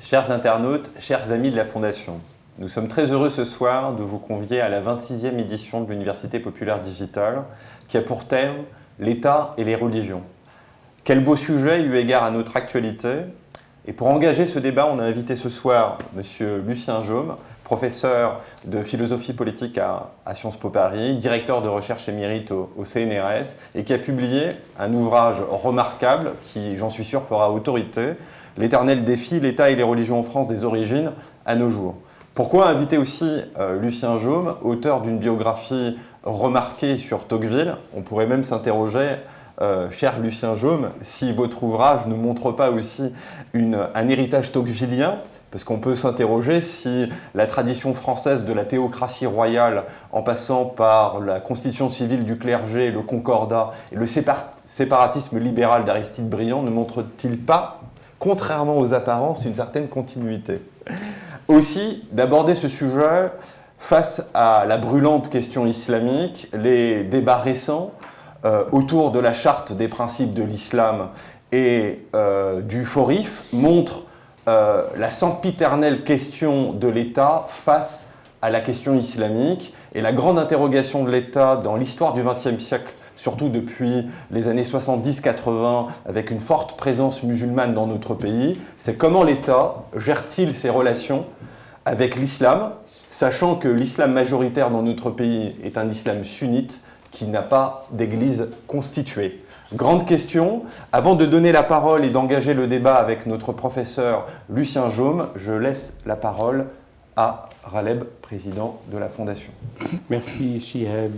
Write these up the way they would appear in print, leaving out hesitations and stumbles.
Chers internautes, chers amis de la Fondation, nous sommes très heureux ce soir de vous convier à la 26e édition de l'Université populaire digitale qui a pour thème l'État et les religions. Quel beau sujet eu égard à notre actualité. Et pour engager ce débat, on a invité ce soir M. Lucien Jaume, professeur de philosophie politique à Sciences Po Paris, directeur de recherche émérite au CNRS et qui a publié un ouvrage remarquable qui, j'en suis sûr, fera autorité, L'éternel défi, l'État et les religions en France des origines à nos jours. Pourquoi inviter aussi Lucien Jaume, auteur d'une biographie remarquée sur Tocqueville? On pourrait même s'interroger, cher Lucien Jaume, si votre ouvrage ne montre pas aussi un héritage tocquevillien, parce qu'on peut s'interroger si la tradition française de la théocratie royale, en passant par la constitution civile du clergé, le concordat et le séparatisme libéral d'Aristide Briand, ne montre-t-il pas, contrairement aux apparences, une certaine continuité. Aussi, d'aborder ce sujet face à la brûlante question islamique, les débats récents autour de la charte des principes de l'islam et du Forif montrent la sempiternelle question de l'État face à la question islamique et la grande interrogation de l'État dans l'histoire du XXe siècle, surtout depuis les années 70-80, avec une forte présence musulmane dans notre pays, c'est comment l'État gère-t-il ses relations avec l'islam, sachant que l'islam majoritaire dans notre pays est un islam sunnite qui n'a pas d'église constituée. Grande question. Avant de donner la parole et d'engager le débat avec notre professeur Lucien Jaume, je laisse la parole à Raleb, président de la Fondation. Merci Chihab.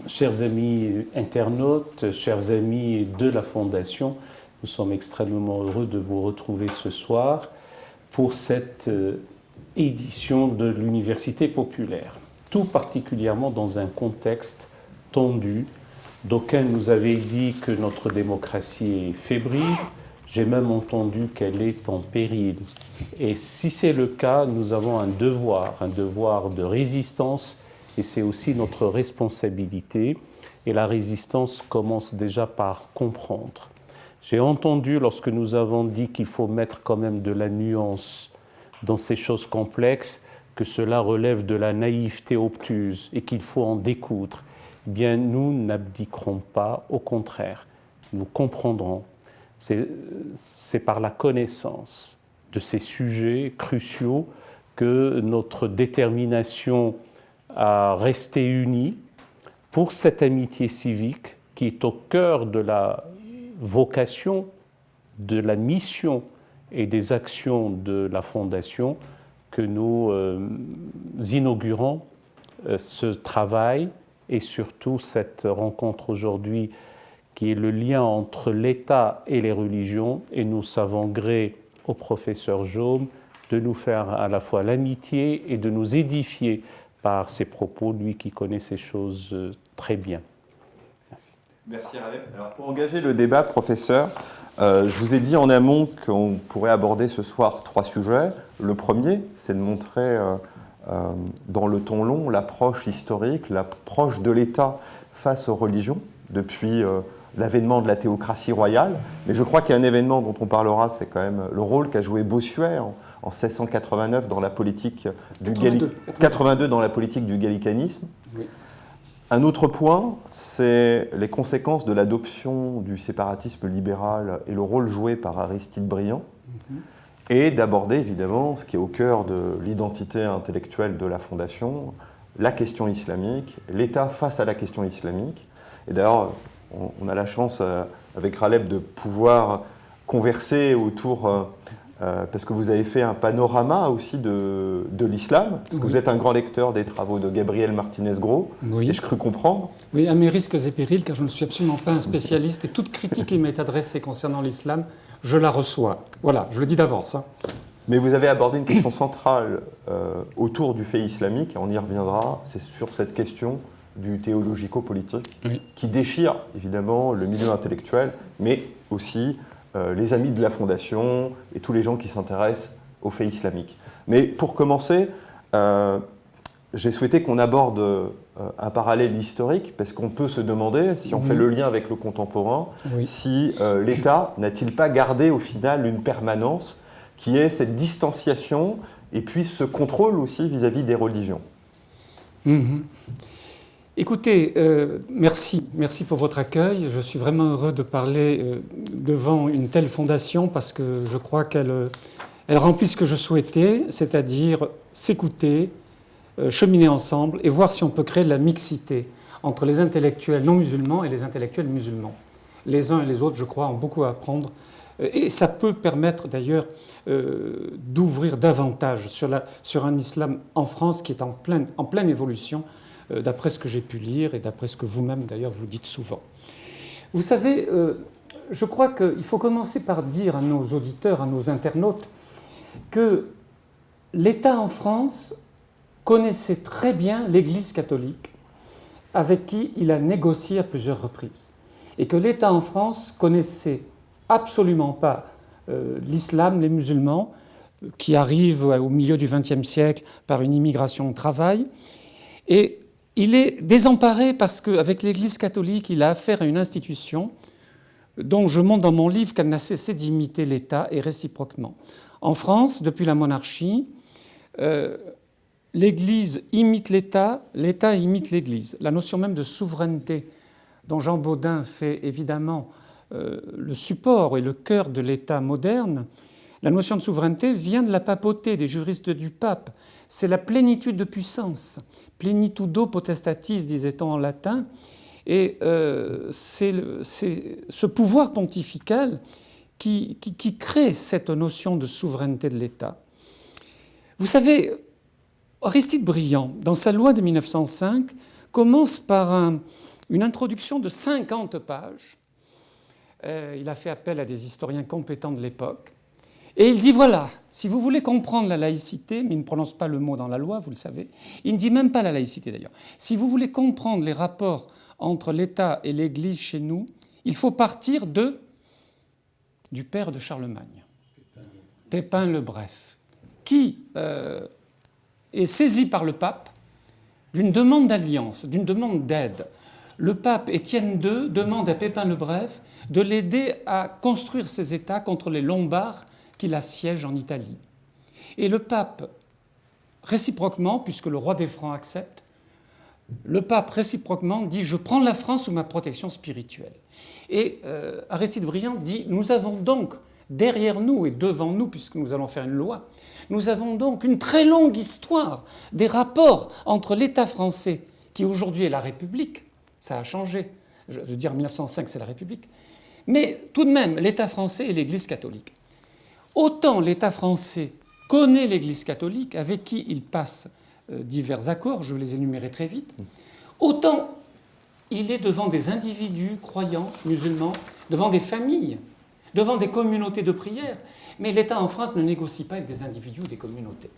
Chers amis internautes, chers amis de la Fondation, nous sommes extrêmement heureux de vous retrouver ce soir pour cette édition de l'Université populaire, tout particulièrement dans un contexte tendu. D'aucuns nous avaient dit que notre démocratie est fébrile, j'ai même entendu qu'elle est en péril. Et si c'est le cas, nous avons un devoir de résistance, et c'est aussi notre responsabilité. Et la résistance commence déjà par comprendre. J'ai entendu, lorsque nous avons dit qu'il faut mettre quand même de la nuance dans ces choses complexes, que cela relève de la naïveté obtuse et qu'il faut en découdre. Eh bien, nous n'abdiquerons pas, au contraire, nous comprendrons. C'est par la connaissance de ces sujets cruciaux que notre détermination à rester unis pour cette amitié civique qui est au cœur de la vocation, de la mission et des actions de la Fondation, que nous inaugurons ce travail et surtout cette rencontre aujourd'hui qui est le lien entre l'État et les religions, et nous savons gré au professeur Jaume de nous faire à la fois l'amitié et de nous édifier par ses propos, lui qui connaît ces choses très bien. Merci. Merci Raleb. Alors pour engager le débat, professeur, je vous ai dit en amont qu'on pourrait aborder ce soir 3 sujets. Le premier, c'est de montrer dans le ton long l'approche historique, l'approche de l'État face aux religions depuis l'avènement de la théocratie royale. Mais je crois qu'il y a un événement dont on parlera, c'est quand même le rôle qu'a joué Bossuet en 1689 dans la politique du 82 dans la politique du gallicanisme. Oui. Un autre point, c'est les conséquences de l'adoption du séparatisme libéral et le rôle joué par Aristide Briand, et d'aborder évidemment ce qui est au cœur de l'identité intellectuelle de la Fondation, la question islamique, l'État face à la question islamique. Et d'ailleurs, on a la chance avec Raleb de pouvoir converser autour, parce que vous avez fait un panorama aussi de l'islam, parce que vous êtes un grand lecteur des travaux de Gabriel Martinez-Gros, et je crus comprendre. Oui, à mes risques et périls, car je ne suis absolument pas un spécialiste, et toute critique qui m'est adressée concernant l'islam, je la reçois. Voilà, je le dis d'avance. Mais vous avez abordé une question centrale autour du fait islamique, et on y reviendra, c'est sur cette question du théologico-politique, qui déchire évidemment le milieu intellectuel, mais aussi les amis de la Fondation et tous les gens qui s'intéressent au fait islamique. Mais pour commencer, j'ai souhaité qu'on aborde un parallèle historique, parce qu'on peut se demander, si on fait le lien avec le contemporain, si l'État n'a-t-il pas gardé au final une permanence, qui est cette distanciation et puis ce contrôle aussi vis-à-vis des religions. Écoutez, merci pour votre accueil. Je suis vraiment heureux de parler devant une telle fondation parce que je crois qu'elle remplit ce que je souhaitais, c'est-à-dire s'écouter, cheminer ensemble et voir si on peut créer de la mixité entre les intellectuels non musulmans et les intellectuels musulmans. Les uns et les autres, je crois, ont beaucoup à apprendre. Et ça peut permettre d'ailleurs d'ouvrir davantage sur un islam en France qui est en pleine évolution, d'après ce que j'ai pu lire et d'après ce que vous-même d'ailleurs vous dites souvent. Vous savez, je crois qu'il faut commencer par dire à nos auditeurs, à nos internautes, que l'État en France connaissait très bien l'Église catholique, avec qui il a négocié à plusieurs reprises. Et que l'État en France connaissait absolument pas l'islam, les musulmans, qui arrivent au milieu du XXe siècle par une immigration de travail. Et il est désemparé parce qu'avec l'Église catholique, il a affaire à une institution dont je montre dans mon livre qu'elle n'a cessé d'imiter l'État et réciproquement. En France, depuis la monarchie, l'Église imite l'État, l'État imite l'Église. La notion même de souveraineté, dont Jean Bodin fait évidemment le support et le cœur de l'État moderne, la notion de souveraineté vient de la papauté, des juristes du pape. C'est la plénitude de puissance. Plenitudo potestatis, disait-on en latin. Et c'est ce pouvoir pontifical qui crée cette notion de souveraineté de l'État. Vous savez, Aristide Briand, dans sa loi de 1905, commence par une introduction de 50 pages. Il a fait appel à des historiens compétents de l'époque. Et il dit, voilà, si vous voulez comprendre la laïcité, mais il ne prononce pas le mot dans la loi, vous le savez, il ne dit même pas la laïcité d'ailleurs. Si vous voulez comprendre les rapports entre l'État et l'Église chez nous, il faut partir du père de Charlemagne, Pépin le Bref, qui est saisi par le pape d'une demande d'alliance, d'une demande d'aide. Le pape Étienne II demande à Pépin le Bref de l'aider à construire ses États contre les Lombards qui l'assiègent en Italie. Et le pape, réciproquement, puisque le roi des Francs accepte, le pape réciproquement dit « Je prends la France sous ma protection spirituelle ». Et Aristide Briand dit « Nous avons donc derrière nous et devant nous, puisque nous allons faire une loi, nous avons donc une très longue histoire des rapports entre l'État français, qui aujourd'hui est la République, ça a changé, je veux dire en 1905 c'est la République, mais tout de même l'État français et l'Église catholique. Autant l'État français connaît l'Église catholique, avec qui il passe divers accords, je vais les énumérer très vite, autant il est devant des individus croyants, musulmans, devant des familles, devant des communautés de prière. Mais l'État en France ne négocie pas avec des individus ou des communautés.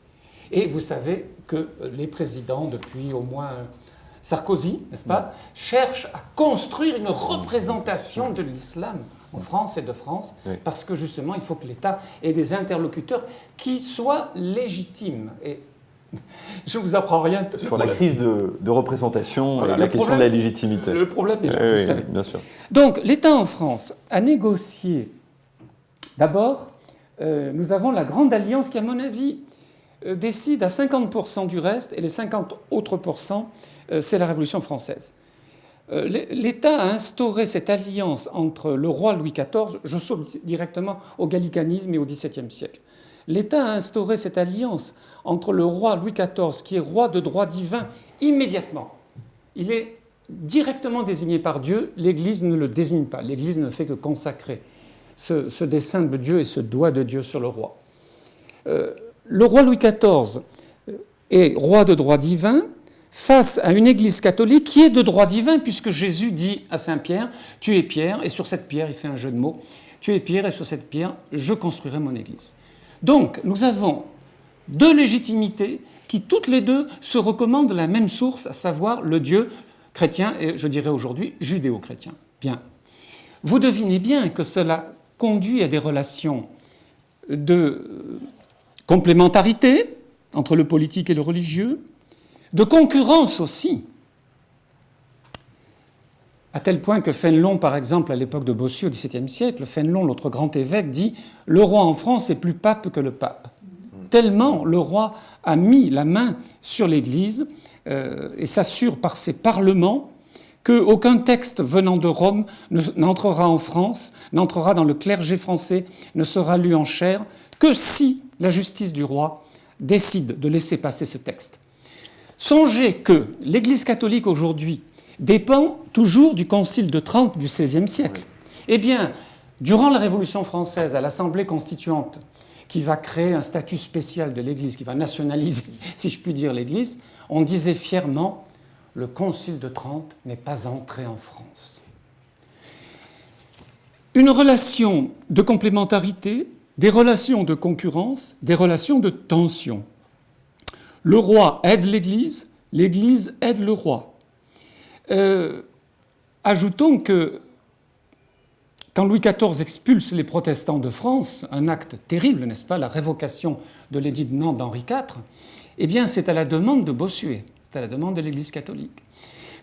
Et vous savez que les présidents, depuis au moins Sarkozy, n'est-ce pas, cherchent à construire une représentation de l'islam en France et de France, parce que justement, il faut que l'État ait des interlocuteurs qui soient légitimes. Et je ne vous apprends rien. Sur la crise de représentation, voilà, et la question de la légitimité. Le problème est là, vous savez. Bien sûr. Donc, l'État en France a négocié. D'abord, nous avons la Grande Alliance qui, à mon avis, décide à 50% du reste, et les 50 autres pourcents, c'est la Révolution française. L'État a instauré cette alliance entre le roi Louis XIV, je saute directement au gallicanisme et au XVIIe siècle. L'État a instauré cette alliance entre le roi Louis XIV, qui est roi de droit divin, immédiatement. Il est directement désigné par Dieu, l'Église ne le désigne pas. L'Église ne fait que consacrer ce dessein de Dieu et ce doigt de Dieu sur le roi. Le roi Louis XIV est roi de droit divin face à une Église catholique qui est de droit divin, puisque Jésus dit à Saint Pierre, « Tu es Pierre, et sur cette pierre, il fait un jeu de mots, tu es Pierre, et sur cette pierre, je construirai mon Église. » Donc, nous avons deux légitimités qui, toutes les deux, se recommandent la même source, à savoir le Dieu chrétien, et je dirais aujourd'hui judéo-chrétien. Bien. Vous devinez bien que cela conduit à des relations de complémentarité entre le politique et le religieux, de concurrence aussi. À tel point que Fénelon, par exemple, à l'époque de Bossuet au XVIIe siècle, Fénelon, l'autre grand évêque, dit « Le roi en France est plus pape que le pape ». Tellement le roi a mis la main sur l'Église et s'assure par ses parlements qu'aucun texte venant de Rome n'entrera en France, n'entrera dans le clergé français, ne sera lu en chair, que si la justice du roi décide de laisser passer ce texte. Songez que l'Église catholique aujourd'hui dépend toujours du Concile de Trente du XVIe siècle. Eh bien, durant la Révolution française, à l'Assemblée constituante, qui va créer un statut spécial de l'Église, qui va nationaliser, si je puis dire, l'Église, on disait fièrement « le Concile de Trente n'est pas entré en France ». Une relation de complémentarité, des relations de concurrence, des relations de tension. Le roi aide l'Église, l'Église aide le roi. Ajoutons que quand Louis XIV expulse les protestants de France, un acte terrible, n'est-ce pas, la révocation de l'édit de Nantes d'Henri IV, eh bien c'est à la demande de Bossuet, c'est à la demande de l'Église catholique.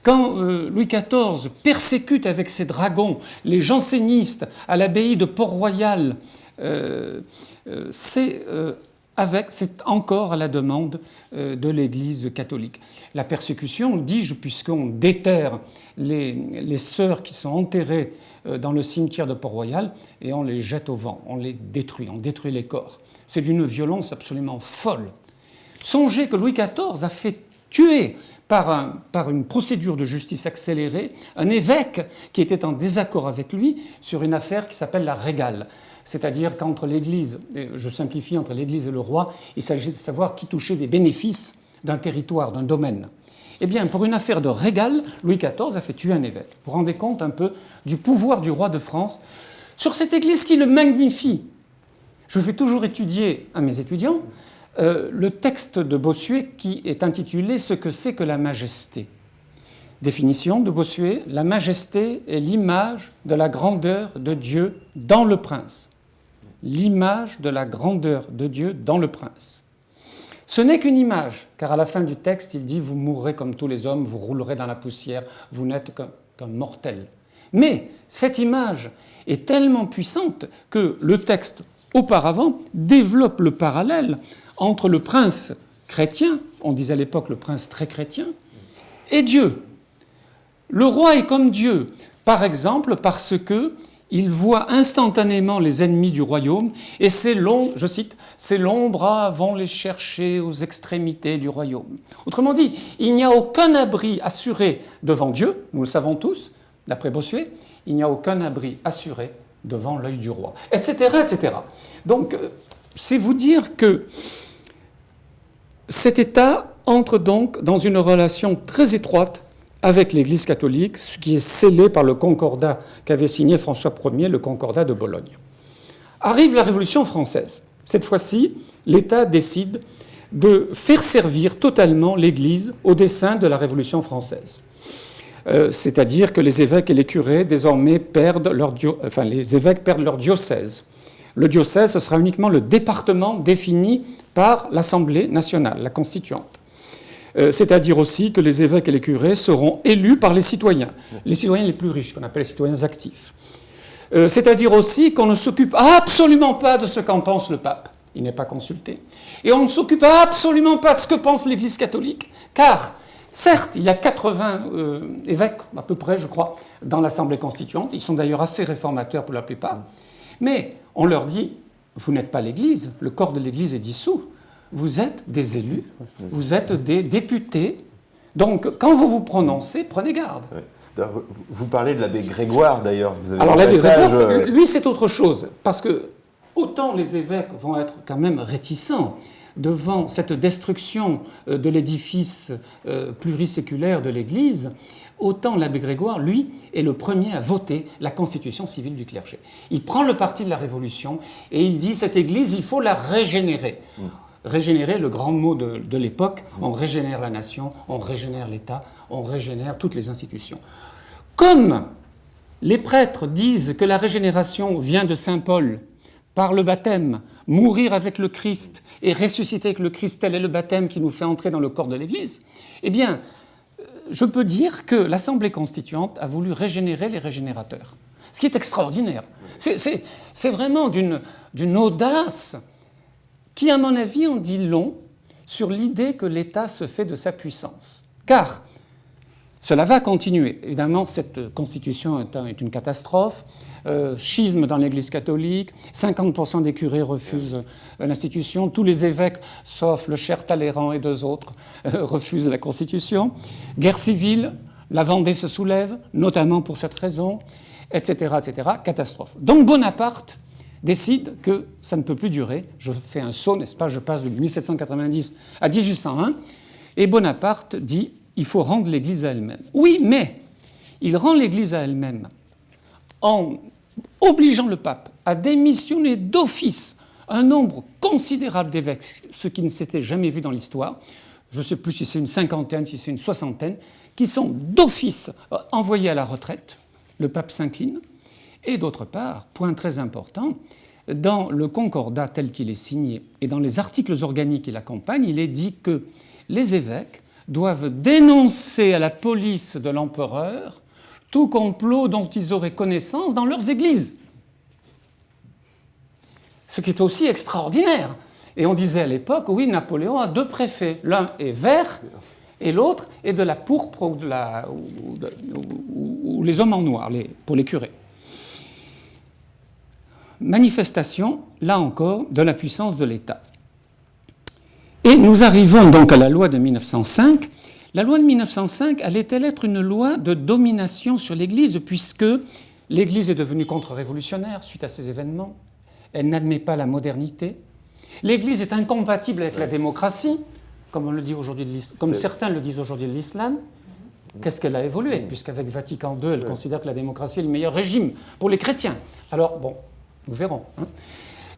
Quand Louis XIV persécute avec ses dragons les jansénistes à l'abbaye de Port-Royal, c'est encore à la demande de l'Église catholique. La persécution, dis-je, puisqu'on déterre les sœurs qui sont enterrées dans le cimetière de Port-Royal et on les jette au vent, on les détruit, on détruit les corps. C'est d'une violence absolument folle. Songez que Louis XIV a fait tuer par une procédure de justice accélérée un évêque qui était en désaccord avec lui sur une affaire qui s'appelle la régale. C'est-à-dire qu'entre l'Église, je simplifie, entre l'Église et le roi, il s'agit de savoir qui touchait des bénéfices d'un territoire, d'un domaine. Eh bien, pour une affaire de régale, Louis XIV a fait tuer un évêque. Vous vous rendez compte un peu du pouvoir du roi de France sur cette Église qui le magnifie. Je fais toujours étudier à mes étudiants le texte de Bossuet qui est intitulé « Ce que c'est que la majesté ». Définition de Bossuet, la majesté est l'image de la grandeur de Dieu dans le prince. L'image de la grandeur de Dieu dans le prince. Ce n'est qu'une image, car à la fin du texte, il dit « Vous mourrez comme tous les hommes, vous roulerez dans la poussière, vous n'êtes qu'un mortel ». Mais cette image est tellement puissante que le texte, auparavant, développe le parallèle entre le prince chrétien, on disait à l'époque le prince très chrétien, et Dieu. Le roi est comme Dieu, par exemple parce qu'il voit instantanément les ennemis du royaume et ses longs, je cite, « ses longs bras vont les chercher aux extrémités du royaume ». Autrement dit, il n'y a aucun abri assuré devant Dieu, nous le savons tous, d'après Bossuet, il n'y a aucun abri assuré devant l'œil du roi, etc., etc. Donc, c'est vous dire que cet État entre donc dans une relation très étroite avec l'Église catholique, ce qui est scellé par le concordat qu'avait signé François Ier, le concordat de Bologne. Arrive la Révolution française. Cette fois-ci, l'État décide de faire servir totalement l'Église au dessein de la Révolution française. C'est-à-dire que les évêques et les curés, désormais, les évêques perdent leur diocèse. Le diocèse, ce sera uniquement le département défini par l'Assemblée nationale, la constituante. C'est-à-dire aussi que les évêques et les curés seront élus par les citoyens les plus riches, qu'on appelle les citoyens actifs. C'est-à-dire aussi qu'on ne s'occupe absolument pas de ce qu'en pense le pape. Il n'est pas consulté. Et on ne s'occupe absolument pas de ce que pense l'Église catholique, car, certes, il y a 80 évêques, à peu près, je crois, dans l'Assemblée constituante. Ils sont d'ailleurs assez réformateurs pour la plupart. Mais on leur dit, vous n'êtes pas l'Église, le corps de l'Église est dissous. Vous êtes des élus, vous êtes des députés. Donc, quand vous vous prononcez, prenez garde. Ouais. Vous parlez de l'abbé Grégoire, d'ailleurs. Alors, l'abbé Grégoire, lui, c'est autre chose. Parce que, autant les évêques vont être quand même réticents devant cette destruction de l'édifice pluriséculaire de l'Église, autant l'abbé Grégoire, lui, est le premier à voter la constitution civile du clergé. Il prend le parti de la Révolution et il dit, cette Église, il faut la régénérer. Régénérer, le grand mot de l'époque, on régénère la nation, on régénère l'État, on régénère toutes les institutions. Comme les prêtres disent que la régénération vient de Saint Paul par le baptême, mourir avec le Christ et ressusciter avec le Christ, tel est le baptême qui nous fait entrer dans le corps de l'Église, eh bien, je peux dire que l'Assemblée constituante a voulu régénérer les régénérateurs. Ce qui est extraordinaire. C'est vraiment d'une audace qui, à mon avis, en dit long sur l'idée que l'État se fait de sa puissance. Car cela va continuer. Évidemment, cette constitution est une catastrophe. Schisme dans l'Église catholique, 50% des curés refusent l'institution, tous les évêques, sauf le cher Talleyrand et deux autres, refusent la constitution. Guerre civile, la Vendée se soulève, notamment pour cette raison, etc., etc. Catastrophe. Donc Bonaparte décide que ça ne peut plus durer. Je fais un saut, n'est-ce pas? Je passe de 1790 à 1801, et Bonaparte dit il faut rendre l'Église à elle-même. Oui, mais il rend l'Église à elle-même en obligeant le pape à démissionner d'office un nombre considérable d'évêques, ce qui ne s'était jamais vu dans l'histoire. Je ne sais plus si c'est une cinquantaine, si c'est une soixantaine, qui sont d'office envoyés à la retraite. Le pape s'incline. Et d'autre part, point très important, dans le concordat tel qu'il est signé et dans les articles organiques qui l'accompagnent, il est dit que les évêques doivent dénoncer à la police de l'empereur tout complot dont ils auraient connaissance dans leurs églises. Ce qui est aussi extraordinaire. Et on disait à l'époque, oui, Napoléon a deux préfets. L'un est vert et l'autre est de la pourpre ou les hommes en noir, pour les curés. Manifestation, là encore, de la puissance de l'État. Et nous arrivons donc à la loi de 1905. La loi de 1905 allait-elle être une loi de domination sur l'Église, puisque l'Église est devenue contre-révolutionnaire suite à ces événements. Elle n'admet pas la modernité. L'Église est incompatible avec la démocratie, comme on le dit aujourd'hui, comme certains le disent aujourd'hui de l'islam. Qu'est-ce qu'elle a évolué? Puisqu'avec Vatican II, elle considère que la démocratie est le meilleur régime pour les chrétiens. Alors, bon, nous verrons.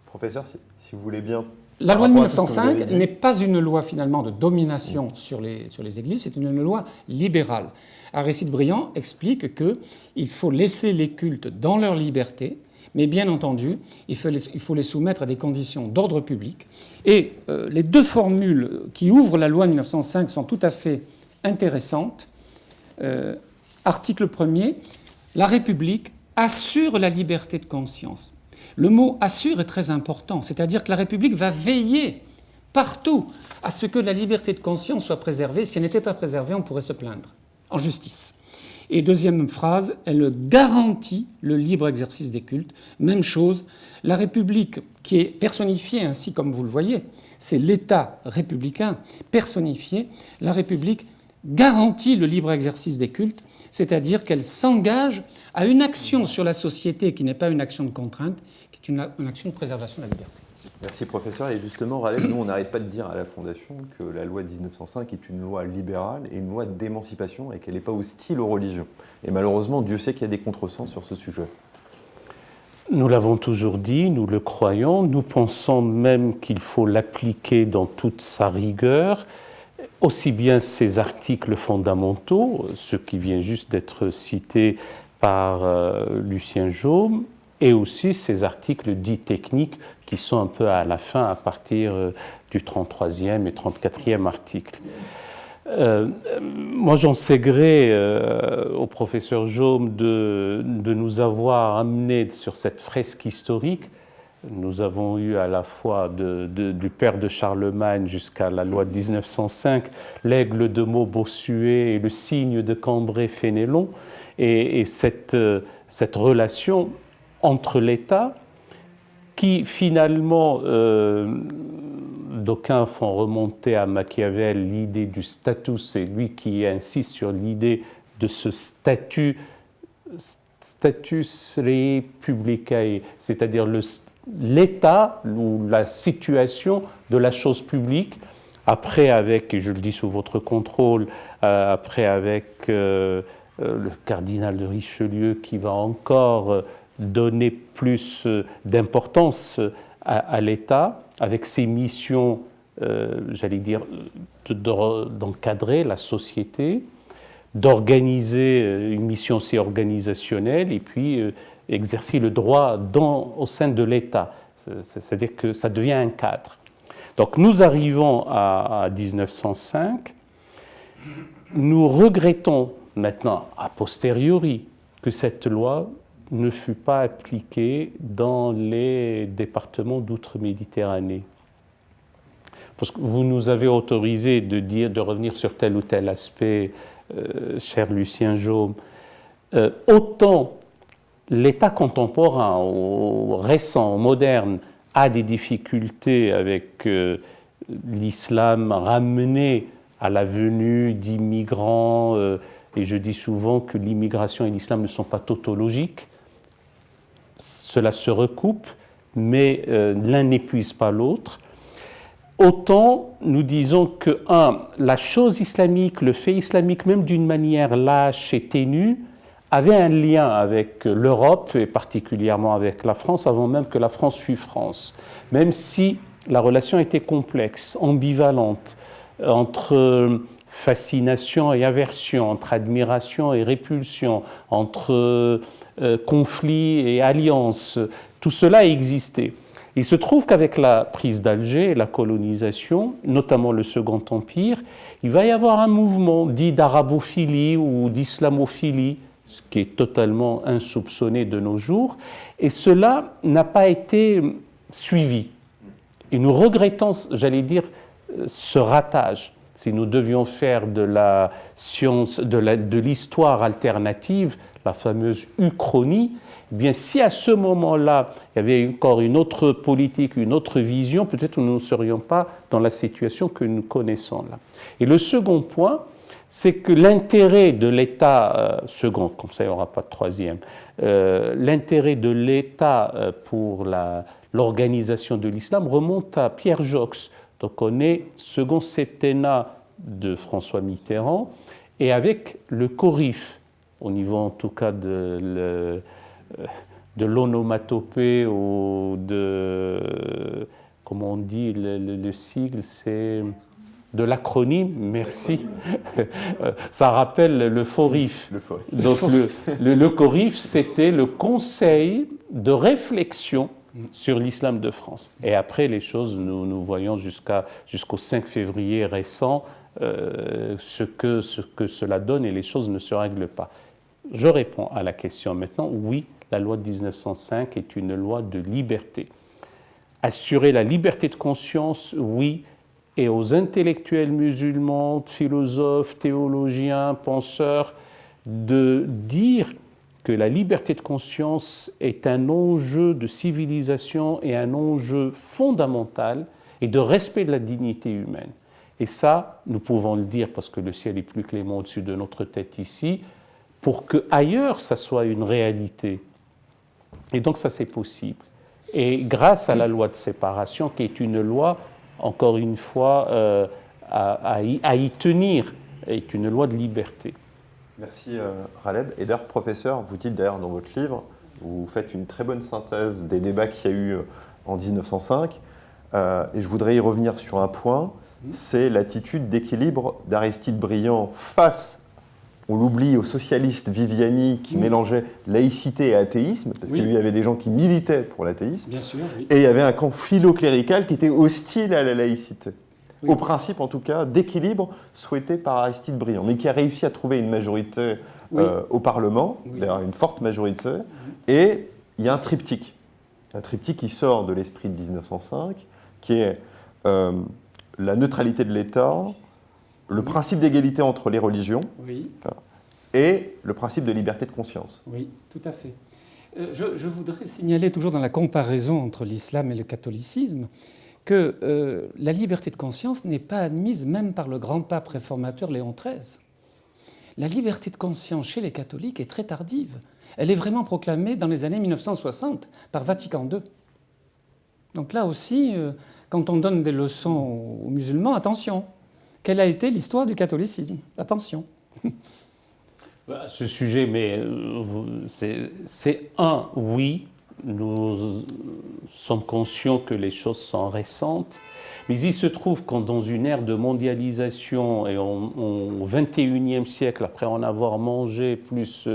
Professeur, si vous voulez bien... La loi de 1905 n'est pas une loi finalement de domination sur les églises, c'est une loi libérale. Aristide Briand explique qu'il faut laisser les cultes dans leur liberté, mais bien entendu, il faut les soumettre à des conditions d'ordre public. Et les deux formules qui ouvrent la loi de 1905 sont tout à fait intéressantes. Article 1er, la République assure la liberté de conscience. Le mot « assure » est très important, c'est-à-dire que la République va veiller partout à ce que la liberté de conscience soit préservée. Si elle n'était pas préservée, on pourrait se plaindre en justice. Et deuxième phrase, elle garantit le libre exercice des cultes. Même chose, la République, qui est personnifiée ainsi comme vous le voyez, c'est l'État républicain personnifié. La République garantit le libre exercice des cultes, c'est-à-dire qu'elle s'engage à une action sur la société qui n'est pas une action de contrainte, qui est une action de préservation de la liberté. Merci professeur. Et justement, Raleigh, nous on n'arrête pas de dire à la Fondation que la loi de 1905 est une loi libérale et une loi d'émancipation et qu'elle n'est pas hostile aux religions. Et malheureusement, Dieu sait qu'il y a des contresens sur ce sujet. Nous l'avons toujours dit, nous le croyons, nous pensons même qu'il faut l'appliquer dans toute sa rigueur, aussi bien ces articles fondamentaux, ce qui vient juste d'être cité par Lucien Jaume, et aussi ces articles dits techniques qui sont un peu à la fin, à partir du 33e et 34e article. Moi, j'en sais gré au professeur Jaume de nous avoir amenés sur cette fresque historique. Nous avons eu à la fois du père de Charlemagne jusqu'à la loi de 1905, l'aigle de Meaux Bossuet et le cygne de Cambrai-Fénélon, et cette relation entre l'État qui finalement, d'aucuns font remonter à Machiavel l'idée du status, c'est lui qui insiste sur l'idée de ce status rei publicae, c'est-à-dire l'état ou la situation de la chose publique, après avec, et je le dis sous votre contrôle, après avec le cardinal de Richelieu qui va encore donner plus d'importance à l'État, avec ses missions, j'allais dire, d'encadrer la société, d'organiser une mission aussi organisationnelle et puis exercer le droit au sein de l'État. C'est-à-dire que ça devient un cadre. Donc nous arrivons à 1905 nous regrettons maintenant, a posteriori, que cette loi ne fut pas appliquée dans les départements d'outre-Méditerranée. Parce que vous nous avez autorisé de revenir sur tel ou tel aspect, cher Lucien Jaume. Autant l'État contemporain, récent, moderne, a des difficultés avec l'islam ramené à la venue d'immigrants, et je dis souvent que l'immigration et l'islam ne sont pas tautologiques. Cela se recoupe, mais l'un n'épuise pas l'autre. Autant nous disons que, la chose islamique, le fait islamique, même d'une manière lâche et ténue, avait un lien avec l'Europe et particulièrement avec la France, avant même que la France fût France. Même si la relation était complexe, ambivalente, entre fascination et aversion, entre admiration et répulsion, entre conflit et alliance, tout cela existait. Il se trouve qu'avec la prise d'Alger et la colonisation, notamment le Second Empire, il va y avoir un mouvement dit d'arabophilie ou d'islamophilie, ce qui est totalement insoupçonné de nos jours, et cela n'a pas été suivi. Et nous regrettons, j'allais dire, ce ratage. Si nous devions faire de la science, de l'histoire alternative, la fameuse uchronie, eh bien, si à ce moment-là, il y avait encore une autre politique, une autre vision, peut-être nous ne serions pas dans la situation que nous connaissons là. Et le second point, c'est que l'intérêt de l'État, second, comme ça il n'y aura pas de troisième, l'intérêt de l'État pour l'organisation de l'islam remonte à Pierre Joxe. Donc on est second septennat de François Mitterrand, et avec le CORIF, au niveau en tout cas de l'onomatopée ou de, comment on dit, le sigle, c'est de l'acronyme, merci. Ça rappelle le FORIF. Donc le CORIF, c'était le Conseil de réflexion sur l'islam de France. Et après, les choses, nous voyons jusqu'au 5 février récent ce que cela donne, et les choses ne se règlent pas. Je réponds à la question maintenant. Oui, la loi de 1905 est une loi de liberté. Assurer la liberté de conscience, oui, et aux intellectuels musulmans, philosophes, théologiens, penseurs, de dire que la liberté de conscience est un enjeu de civilisation et un enjeu fondamental et de respect de la dignité humaine. Et ça, nous pouvons le dire parce que le ciel est plus clément au-dessus de notre tête ici, pour qu'ailleurs, ça soit une réalité. Et donc ça, c'est possible. Et grâce à la loi de séparation, qui est une loi, encore une fois, à y tenir, est une loi de liberté. Merci Raleb. Et d'ailleurs, professeur, vous dites d'ailleurs dans votre livre, vous faites une très bonne synthèse des débats qu'il y a eu en 1905. Et je voudrais y revenir sur un point, c'est l'attitude d'équilibre d'Aristide Briand face, on l'oublie, au socialiste Viviani qui mélangeait laïcité et athéisme, parce qu'il y avait des gens qui militaient pour l'athéisme. Bien sûr, oui. Et il y avait un camp philo-clérical qui était hostile à la laïcité. Au principe, en tout cas, d'équilibre souhaité par Aristide Briand, mais qui a réussi à trouver une majorité au Parlement, d'ailleurs une forte majorité, et il y a un triptyque qui sort de l'esprit de 1905, qui est la neutralité de l'État, le principe d'égalité entre les religions, et le principe de liberté de conscience. Oui, tout à fait. Je voudrais signaler, toujours dans la comparaison entre l'islam et le catholicisme, que la liberté de conscience n'est pas admise même par le grand pape réformateur Léon XIII. La liberté de conscience chez les catholiques est très tardive. Elle est vraiment proclamée dans les années 1960 par Vatican II. Donc là aussi, quand on donne des leçons aux musulmans, attention, quelle a été l'histoire du catholicisme? Attention. À ce sujet, mais c'est oui, nous sommes conscients que les choses sont récentes, mais il se trouve que dans une ère de mondialisation et au XXIe siècle, après en avoir mangé plus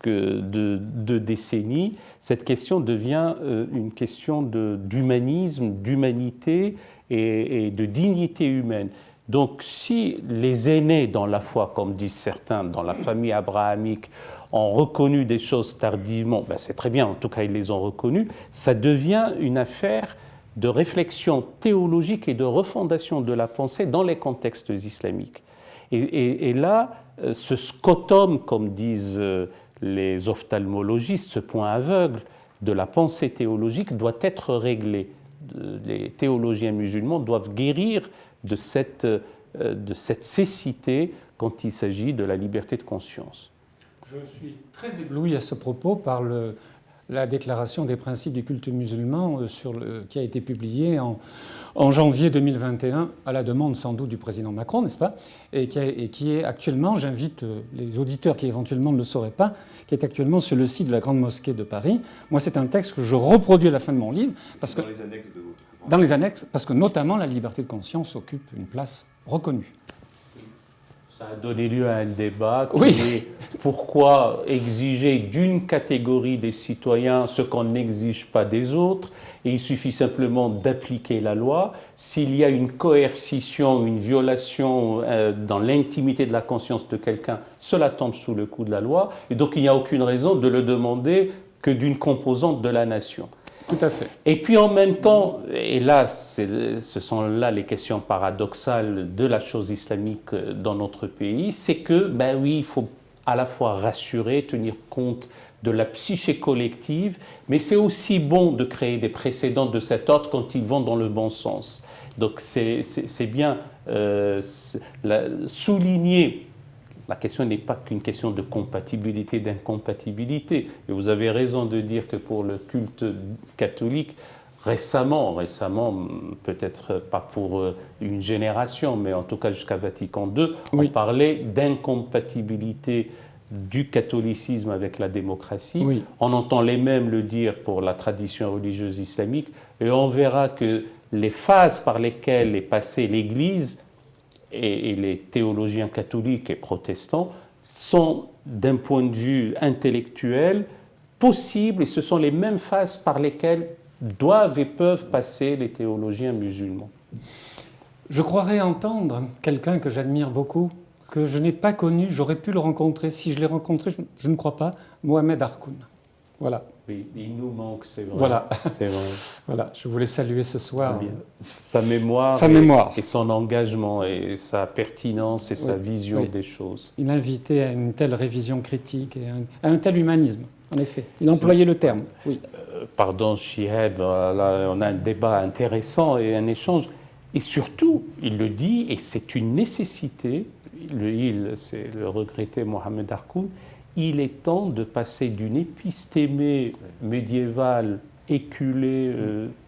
que de décennies, cette question devient une question d'humanisme, d'humanité et de dignité humaine. Donc si les aînés dans la foi, comme disent certains, dans la famille abrahamique, ont reconnu des choses tardivement, ben c'est très bien, en tout cas ils les ont reconnues, ça devient une affaire de réflexion théologique et de refondation de la pensée dans les contextes islamiques. Et là, ce scotum, comme disent les ophtalmologistes, ce point aveugle de la pensée théologique doit être réglé. Les théologiens musulmans doivent guérir de cette cécité quand il s'agit de la liberté de conscience. Je suis très ébloui à ce propos par la déclaration des principes du culte musulman qui a été publiée en janvier 2021, à la demande sans doute du président Macron, n'est-ce pas, et qui est actuellement, j'invite les auditeurs qui éventuellement ne le sauraient pas, qui est actuellement sur le site de la Grande Mosquée de Paris. Moi, c'est un texte que je reproduis à la fin de mon livre. Parce que, dans les annexes de votre ouvrage. Dans les annexes, parce que notamment la liberté de conscience occupe une place reconnue. Ça a donné lieu à un débat qui Oui. est pourquoi exiger d'une catégorie des citoyens ce qu'on n'exige pas des autres, et il suffit simplement d'appliquer la loi. S'il y a une coercition, une violation dans l'intimité de la conscience de quelqu'un, cela tombe sous le coup de la loi, et donc il n'y a aucune raison de le demander que d'une composante de la nation. Tout à fait. Et puis en même temps, et là, ce sont là les questions paradoxales de la chose islamique dans notre pays, c'est que, ben oui, il faut à la fois rassurer, tenir compte de la psyché collective, mais c'est aussi bon de créer des précédents de cet ordre quand ils vont dans le bon sens. Donc c'est bien souligner. La question n'est pas qu'une question de compatibilité, d'incompatibilité. Et vous avez raison de dire que pour le culte catholique, récemment, peut-être pas pour une génération, mais en tout cas jusqu'à Vatican II, Oui. on parlait d'incompatibilité du catholicisme avec la démocratie. Oui. On entend les mêmes le dire pour la tradition religieuse islamique, et on verra que les phases par lesquelles est passée l'Église et les théologiens catholiques et protestants sont, d'un point de vue intellectuel, possibles, et ce sont les mêmes phases par lesquelles doivent et peuvent passer les théologiens musulmans. Je croirais entendre quelqu'un que j'admire beaucoup, que je n'ai pas connu, j'aurais pu le rencontrer. Si je l'ai rencontré, je ne crois pas, Mohamed Harkoun. Voilà. Oui, il nous manque, c'est vrai. Voilà. C'est vrai. Voilà, je voulais saluer ce soir. Bien. Sa mémoire, et son engagement et sa pertinence et sa vision des choses. Il invitait à une telle révision critique et à un tel humanisme, en effet. Il employait le terme, oui. Pardon, Chiheb, là, on a un débat intéressant et un échange. Et surtout, il le dit, et c'est une nécessité, c'est le regretté Mohamed Harkoun, il est temps de passer d'une épistémée médiévale éculée,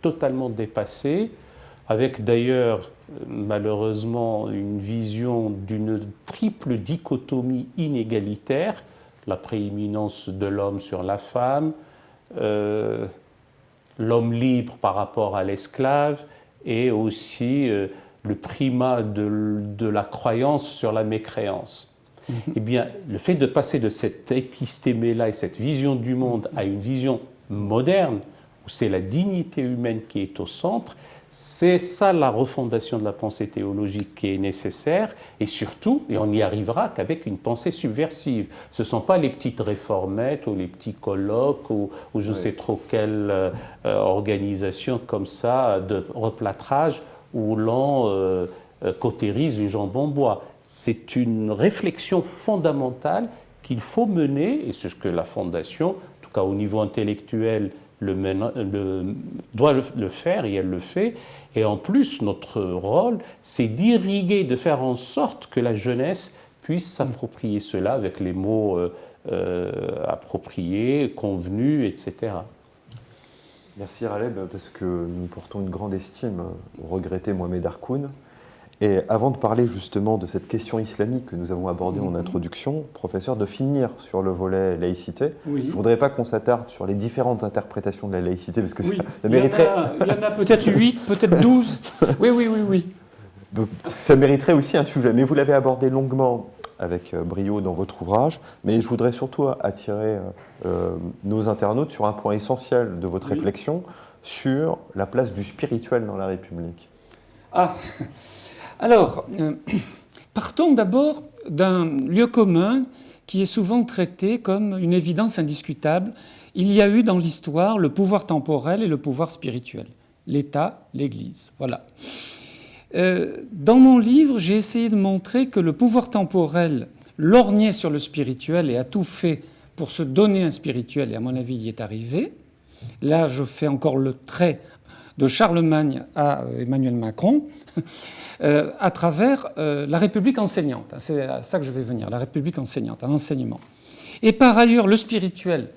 totalement dépassée, avec d'ailleurs malheureusement une vision d'une triple dichotomie inégalitaire, la prééminence de l'homme sur la femme, l'homme libre par rapport à l'esclave, et aussi le primat de la croyance sur la mécréance. Eh bien, le fait de passer de cette épistémée-là et cette vision du monde à une vision moderne, où c'est la dignité humaine qui est au centre, c'est ça la refondation de la pensée théologique qui est nécessaire, et surtout, et on n'y arrivera qu'avec une pensée subversive. Ce ne sont pas les petites réformettes ou les petits colloques ou je ne sais trop quelle organisation comme ça de replâtrage où l'on cautérise une jambe en bois. C'est une réflexion fondamentale qu'il faut mener, et c'est ce que la Fondation, en tout cas au niveau intellectuel, doit le faire, et elle le fait. Et en plus, notre rôle, c'est d'irriguer, de faire en sorte que la jeunesse puisse s'approprier cela avec les mots appropriés, convenus, etc. Merci Raleb, parce que nous portons une grande estime au regretté Mohamed Harkoun. Et avant de parler justement de cette question islamique que nous avons abordée en introduction, professeur, de finir sur le volet laïcité, je ne voudrais pas qu'on s'attarde sur les différentes interprétations de la laïcité, parce que ça mériterait... Il y en a peut-être 8, peut-être 12. Oui. Donc, ça mériterait aussi un sujet, mais vous l'avez abordé longuement avec brio dans votre ouvrage, mais je voudrais surtout attirer nos internautes sur un point essentiel de votre réflexion, sur la place du spirituel dans la République. Alors, partons d'abord d'un lieu commun qui est souvent traité comme une évidence indiscutable. Il y a eu dans l'histoire le pouvoir temporel et le pouvoir spirituel. L'État, l'Église. Voilà. Dans mon livre, j'ai essayé de montrer que le pouvoir temporel lorgnait sur le spirituel et a tout fait pour se donner un spirituel, et à mon avis, il y est arrivé. Là, je fais encore le trait de Charlemagne à Emmanuel Macron, à travers la République enseignante. C'est à ça que je vais venir, la République enseignante, un enseignement. Et par ailleurs, le spirituel,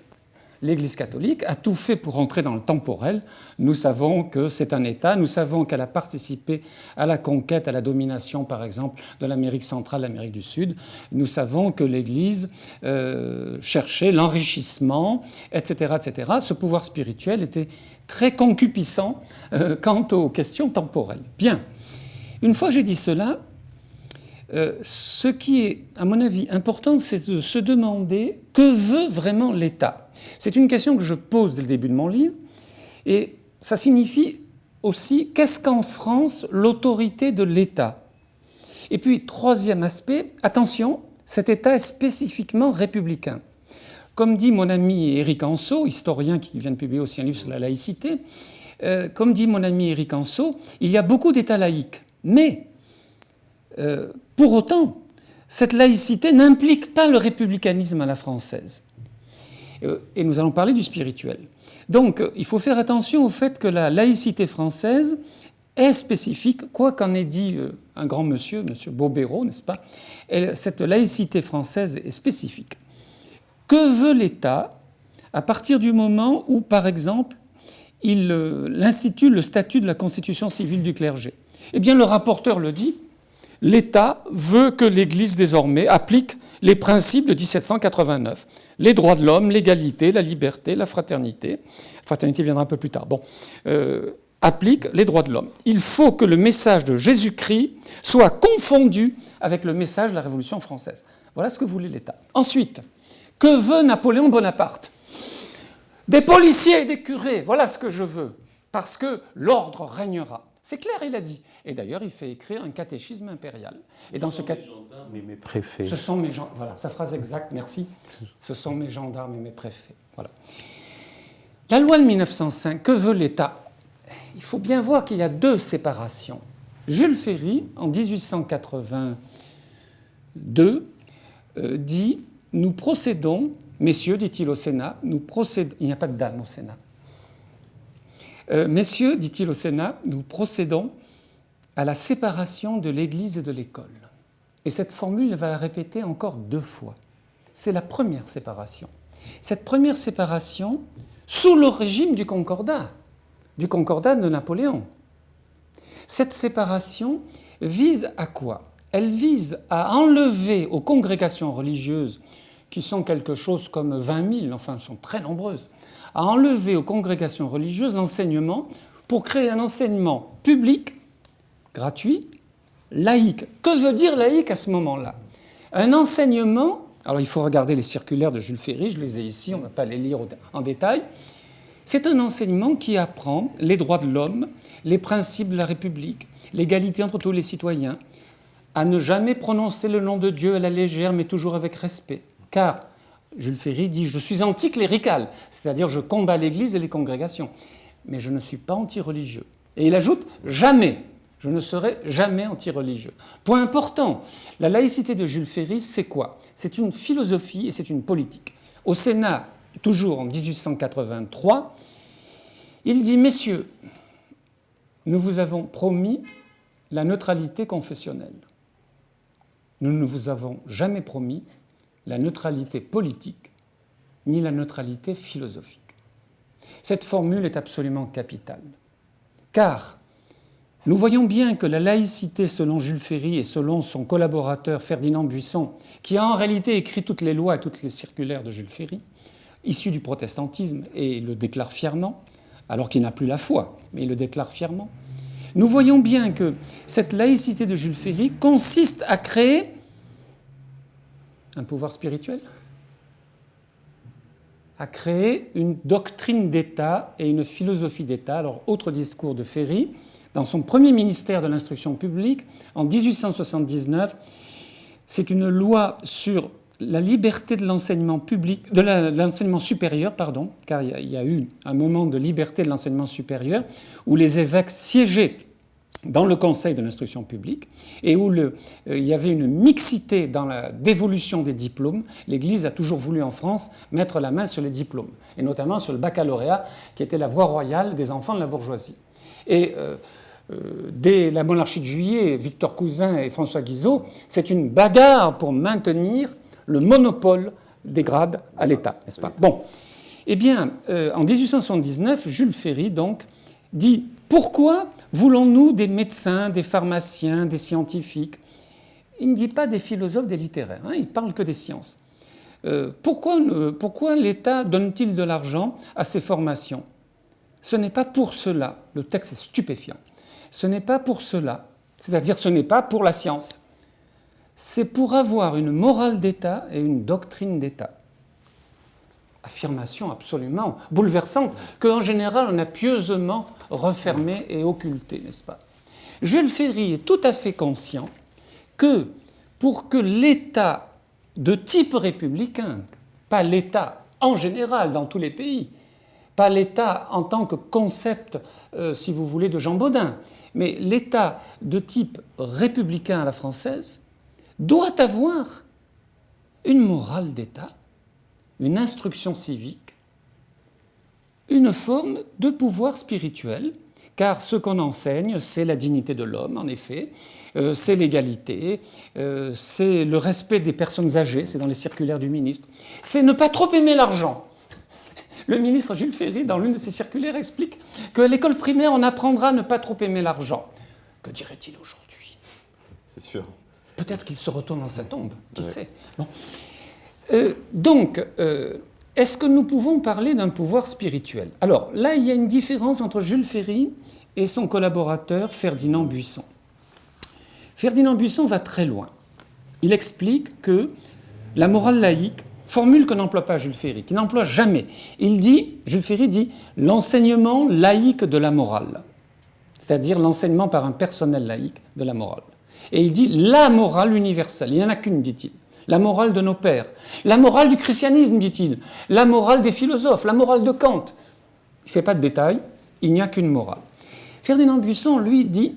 l'Église catholique, a tout fait pour entrer dans le temporel. Nous savons que c'est un État, nous savons qu'elle a participé à la conquête, à la domination, par exemple, de l'Amérique centrale, l'Amérique du Sud. Nous savons que l'Église cherchait l'enrichissement, etc., etc. Ce pouvoir spirituel était très concupiscent quant aux questions temporelles. Bien. Une fois que j'ai dit cela, ce qui est, à mon avis, important, c'est de se demander que veut vraiment l'État. C'est une question que je pose dès le début de mon livre, et ça signifie aussi qu'est-ce qu'en France l'autorité de l'État. Et puis, troisième aspect, attention, cet État est spécifiquement républicain. Comme dit mon ami Éric Anceau, historien qui vient de publier aussi un livre sur la laïcité, comme dit mon ami Éric Anceau, il y a beaucoup d'États laïques, mais pour autant, cette laïcité n'implique pas le républicanisme à la française. Et nous allons parler du spirituel. Donc, il faut faire attention au fait que la laïcité française est spécifique, quoi qu'en ait dit un grand monsieur, monsieur Bobéro, n'est-ce pas? Cette laïcité française est spécifique. Que veut l'État à partir du moment où, par exemple, il institue le statut de la constitution civile du clergé? Eh bien, le rapporteur le dit, l'État veut que l'Église, désormais, applique les principes de 1789. Les droits de l'homme, l'égalité, la liberté, la fraternité. La fraternité viendra un peu plus tard. Bon, applique les droits de l'homme. Il faut que le message de Jésus-Christ soit confondu avec le message de la Révolution française. Voilà ce que voulait l'État. Ensuite, que veut Napoléon Bonaparte? Des policiers et des curés, voilà ce que je veux, parce que l'ordre régnera. C'est clair, il a dit. Et d'ailleurs, il fait écrire un catéchisme impérial. Et dans ce catéchisme, mes préfets. Ce sont mes gendarmes. Voilà, sa phrase exacte, merci. Ce sont mes gendarmes et mes préfets. Voilà. La loi de 1905, que veut l'État? Il faut bien voir qu'il y a deux séparations. Jules Ferry, en 1882, dit « Nous procédons, messieurs, dit-il au Sénat, nous procédons... » Il n'y a pas de dame au Sénat. Messieurs, dit-il au Sénat, nous procédons à la séparation de l'Église et de l'école. Et cette formule, il va la répéter encore 2 fois. C'est la première séparation. Cette première séparation, sous le régime du Concordat de Napoléon. Cette séparation vise à quoi? Elle vise à enlever aux congrégations religieuses, qui sont quelque chose comme 20 000, enfin, elles sont très nombreuses, à enlever aux congrégations religieuses l'enseignement pour créer un enseignement public, gratuit, laïque. Que veut dire laïque à ce moment-là? Un enseignement, alors il faut regarder les circulaires de Jules Ferry, je les ai ici, on ne va pas les lire en détail. C'est un enseignement qui apprend les droits de l'homme, les principes de la République, l'égalité entre tous les citoyens, à ne jamais prononcer le nom de Dieu à la légère, mais toujours avec respect. Car Jules Ferry dit « Je suis anticlérical », c'est-à-dire je combats l'Église et les congrégations, mais je ne suis pas anti-religieux. Et il ajoute « Jamais, je ne serai jamais anti-religieux ». Point important, la laïcité de Jules Ferry, c'est quoi? C'est une philosophie et c'est une politique. Au Sénat, toujours en 1883, il dit « Messieurs, nous vous avons promis la neutralité confessionnelle. Nous ne vous avons jamais promis la neutralité politique, ni la neutralité philosophique. » Cette formule est absolument capitale. Car nous voyons bien que la laïcité, selon Jules Ferry et selon son collaborateur Ferdinand Buisson, qui a en réalité écrit toutes les lois et toutes les circulaires de Jules Ferry, issus du protestantisme, et le déclare fièrement, alors qu'il n'a plus la foi, mais il le déclare fièrement, nous voyons bien que cette laïcité de Jules Ferry consiste à créer un pouvoir spirituel, à créer une doctrine d'État et une philosophie d'État. Alors, autre discours de Ferry, dans son premier ministère de l'instruction publique, en 1879, c'est une loi sur la liberté de l'enseignement public, de l'enseignement supérieur, pardon, car il y a eu un moment de liberté de l'enseignement supérieur où les évêques siégeaient dans le Conseil de l'instruction publique et où il y avait une mixité dans la dévolution des diplômes. L'Église a toujours voulu en France mettre la main sur les diplômes, et notamment sur le baccalauréat, qui était la voie royale des enfants de la bourgeoisie. Et dès la monarchie de Juillet, Victor Cousin et François Guizot, c'est une bagarre pour maintenir le monopole des grades à l'État, n'est-ce pas? Bon, eh bien, en 1879, Jules Ferry, donc, dit « Pourquoi voulons-nous des médecins, des pharmaciens, des scientifiques ?» Il ne dit pas des philosophes, des littéraires, hein, il ne parle que des sciences. Pourquoi l'État donne-t-il de l'argent à ces formations? Ce n'est pas pour cela, le texte est stupéfiant, ce n'est pas pour cela, c'est-à-dire ce n'est pas pour la science. C'est pour avoir une morale d'État et une doctrine d'État. Affirmation absolument bouleversante qu'en général on a pieusement refermée et occultée, n'est-ce pas? Jules Ferry est tout à fait conscient que pour que l'État de type républicain, pas l'État en général dans tous les pays, pas l'État en tant que concept, si vous voulez, de Jean Bodin, mais l'État de type républicain à la française, doit avoir une morale d'État, une instruction civique, une forme de pouvoir spirituel, car ce qu'on enseigne, c'est la dignité de l'homme, en effet, c'est l'égalité, c'est le respect des personnes âgées, c'est dans les circulaires du ministre, c'est ne pas trop aimer l'argent. Le ministre Jules Ferry, dans l'une de ses circulaires, explique qu'à l'école primaire, on apprendra à ne pas trop aimer l'argent. Que dirait-il aujourd'hui? C'est sûr. Peut-être qu'il se retourne dans sa tombe, qui sait. Bon. Donc, est-ce que nous pouvons parler d'un pouvoir spirituel? Alors, là, il y a une différence entre Jules Ferry et son collaborateur Ferdinand Buisson. Ferdinand Buisson va très loin. Il explique que la morale laïque, formule que n'emploie pas Jules Ferry, qui n'emploie jamais. Jules Ferry dit « l'enseignement laïque de la morale », c'est-à-dire l'enseignement par un personnel laïque de la morale. Et il dit « la morale universelle ». Il n'y en a qu'une, dit-il. La morale de nos pères. La morale du christianisme, dit-il. La morale des philosophes. La morale de Kant. Il ne fait pas de détails. Il n'y a qu'une morale. Ferdinand Buisson, lui, dit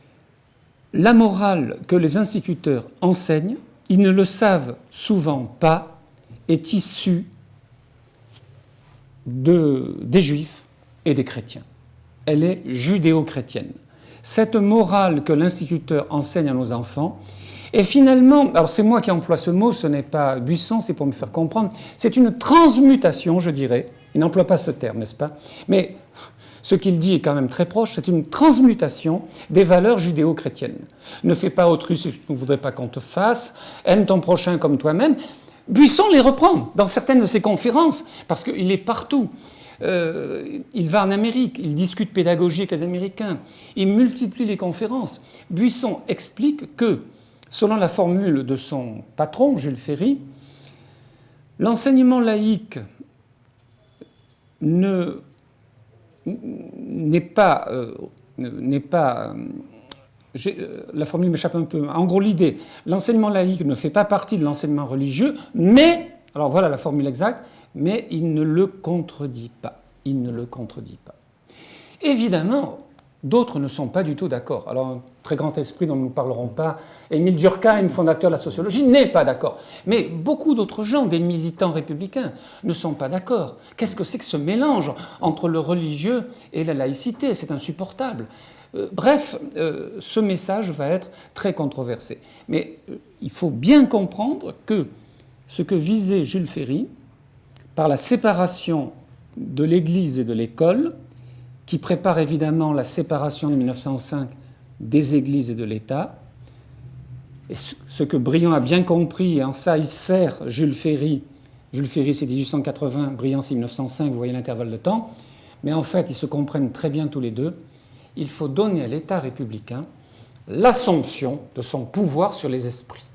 « la morale que les instituteurs enseignent, ils ne le savent souvent pas, est issue des juifs et des chrétiens. Elle est judéo-chrétienne. Cette morale que l'instituteur enseigne à nos enfants est finalement, alors c'est moi qui emploie ce mot, ce n'est pas Buisson, c'est pour me faire comprendre, c'est une transmutation, je dirais. Il n'emploie pas ce terme, n'est-ce pas? Mais ce qu'il dit est quand même très proche, c'est une transmutation des valeurs judéo-chrétiennes. Ne fais pas autrui ce que tu ne voudrais pas qu'on te fasse, aime ton prochain comme toi-même. Buisson les reprend dans certaines de ses conférences, parce qu'il est partout. Il va en Amérique, il discute pédagogie avec les Américains, il multiplie les conférences. Buisson explique que, selon la formule de son patron, Jules Ferry, l'enseignement laïque n'est pas la formule m'échappe un peu. En gros, l'idée, l'enseignement laïque ne fait pas partie de l'enseignement religieux, mais, alors voilà la formule exacte, mais il ne le contredit pas. Il ne le contredit pas. Évidemment, d'autres ne sont pas du tout d'accord. Alors, un très grand esprit dont nous ne parlerons pas, Émile Durkheim, fondateur de la sociologie, n'est pas d'accord. Mais beaucoup d'autres gens, des militants républicains, ne sont pas d'accord. Qu'est-ce que c'est que ce mélange entre le religieux et la laïcité? C'est insupportable. Bref, ce message va être très controversé. Mais il faut bien comprendre que ce que visait Jules Ferry, par la séparation de l'Église et de l'école, qui prépare évidemment la séparation de 1905 des églises et de l'État, et ce que Briand a bien compris, et en ça il sert Jules Ferry. Jules Ferry c'est 1880, Briand c'est 1905, vous voyez l'intervalle de temps, mais en fait ils se comprennent très bien tous les deux. Il faut donner à l'État républicain l'assomption de son pouvoir sur les esprits.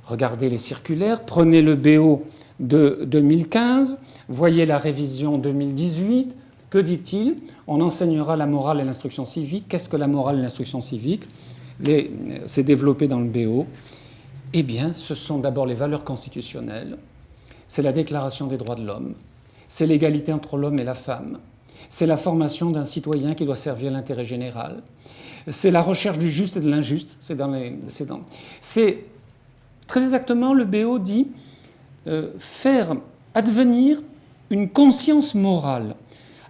Regardez les circulaires, prenez le BO de 2015, voyez la révision 2018, Que dit-il? On enseignera la morale et l'instruction civique. Qu'est-ce que la morale et l'instruction civique? C'est développé dans le BO. Eh bien, ce sont d'abord les valeurs constitutionnelles, c'est la Déclaration des droits de l'homme, c'est l'égalité entre l'homme et la femme, c'est la formation d'un citoyen qui doit servir l'intérêt général, c'est la recherche du juste et de l'injuste. C'est très exactement, le BO dit faire advenir une conscience morale.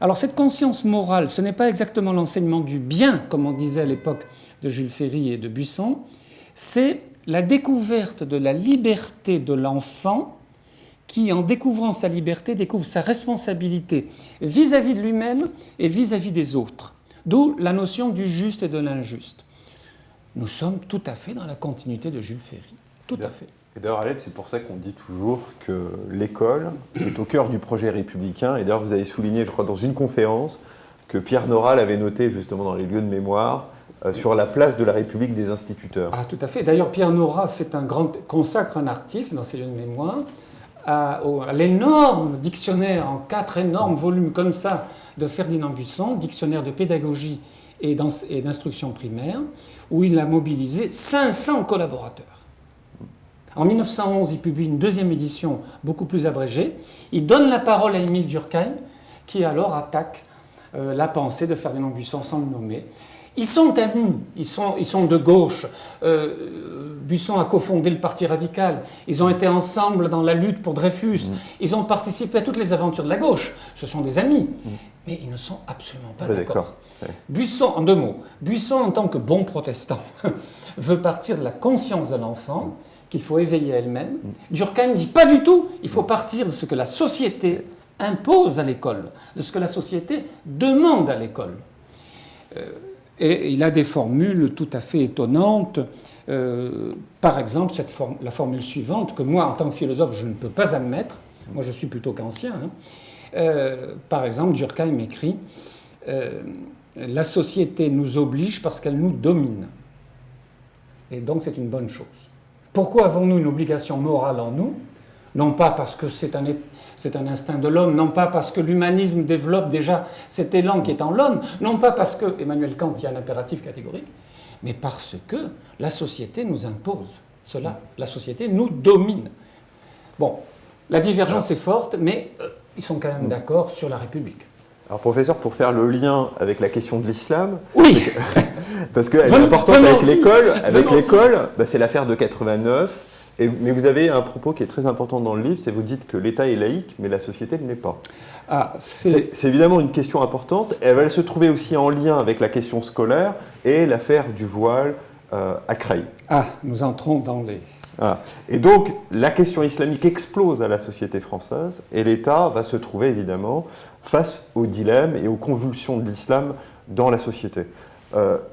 Alors cette conscience morale, ce n'est pas exactement l'enseignement du bien, comme on disait à l'époque de Jules Ferry et de Buisson, c'est la découverte de la liberté de l'enfant qui, en découvrant sa liberté, découvre sa responsabilité vis-à-vis de lui-même et vis-à-vis des autres. D'où la notion du juste et de l'injuste. Nous sommes tout à fait dans la continuité de Jules Ferry. Tout à fait. Et d'ailleurs, Aleb, c'est pour ça qu'on dit toujours que l'école est au cœur du projet républicain. Et d'ailleurs, vous avez souligné, je crois, dans une conférence, que Pierre Nora l'avait noté justement dans les lieux de mémoire, sur la place de la République des instituteurs. Ah, tout à fait. D'ailleurs, Pierre Nora consacre un article dans ses lieux de mémoire à l'énorme dictionnaire en 4 énormes volumes comme ça de Ferdinand Buisson, dictionnaire de pédagogie et d'instruction primaire, où il a mobilisé 500 collaborateurs. En 1911, il publie une deuxième édition beaucoup plus abrégée. Il donne la parole à Émile Durkheim, qui alors attaque la pensée de Ferdinand Buisson sans le nommer. Ils sont amis, ils sont de gauche. Buisson a cofondé le Parti radical. Ils ont été ensemble dans la lutte pour Dreyfus. Ils ont participé à toutes les aventures de la gauche. Ce sont des amis. Mais ils ne sont absolument pas d'accord. Ouais. Buisson, en 2 mots, Buisson, en tant que bon protestant, veut partir de la conscience de l'enfant, qu'il faut éveiller à elle-même. Durkheim dit pas du tout. Il faut partir de ce que la société impose à l'école, de ce que la société demande à l'école. Et il a des formules tout à fait étonnantes. Par exemple, la formule suivante, que moi, en tant que philosophe, je ne peux pas admettre. Moi, je suis plutôt kantien. Par exemple, Durkheim écrit « La société nous oblige parce qu'elle nous domine. » Et donc, c'est une bonne chose. Pourquoi avons-nous une obligation morale en nous? Non pas parce que c'est un instinct de l'homme, non pas parce que l'humanisme développe déjà cet élan qui est en l'homme, non pas parce que, Emmanuel Kant, il y a un impératif catégorique, mais parce que la société nous impose cela. La société nous domine. Bon, la divergence est forte, mais ils sont quand même d'accord sur la République. Alors, professeur, pour faire le lien avec la question de l'islam, oui, parce qu'elle est importante avec l'école. Avec l'école, c'est l'affaire de 89. Mais vous avez un propos qui est très important dans le livre, c'est vous dites que l'État est laïque, mais la société ne l'est pas. Ah, c'est évidemment une question importante. Elle va se trouver aussi en lien avec la question scolaire et l'affaire du voile à Creil. Ah, nous entrons dans les... Ah. Et donc, la question islamique explose à la société française et l'État va se trouver évidemment face aux dilemmes et aux convulsions de l'islam dans la société.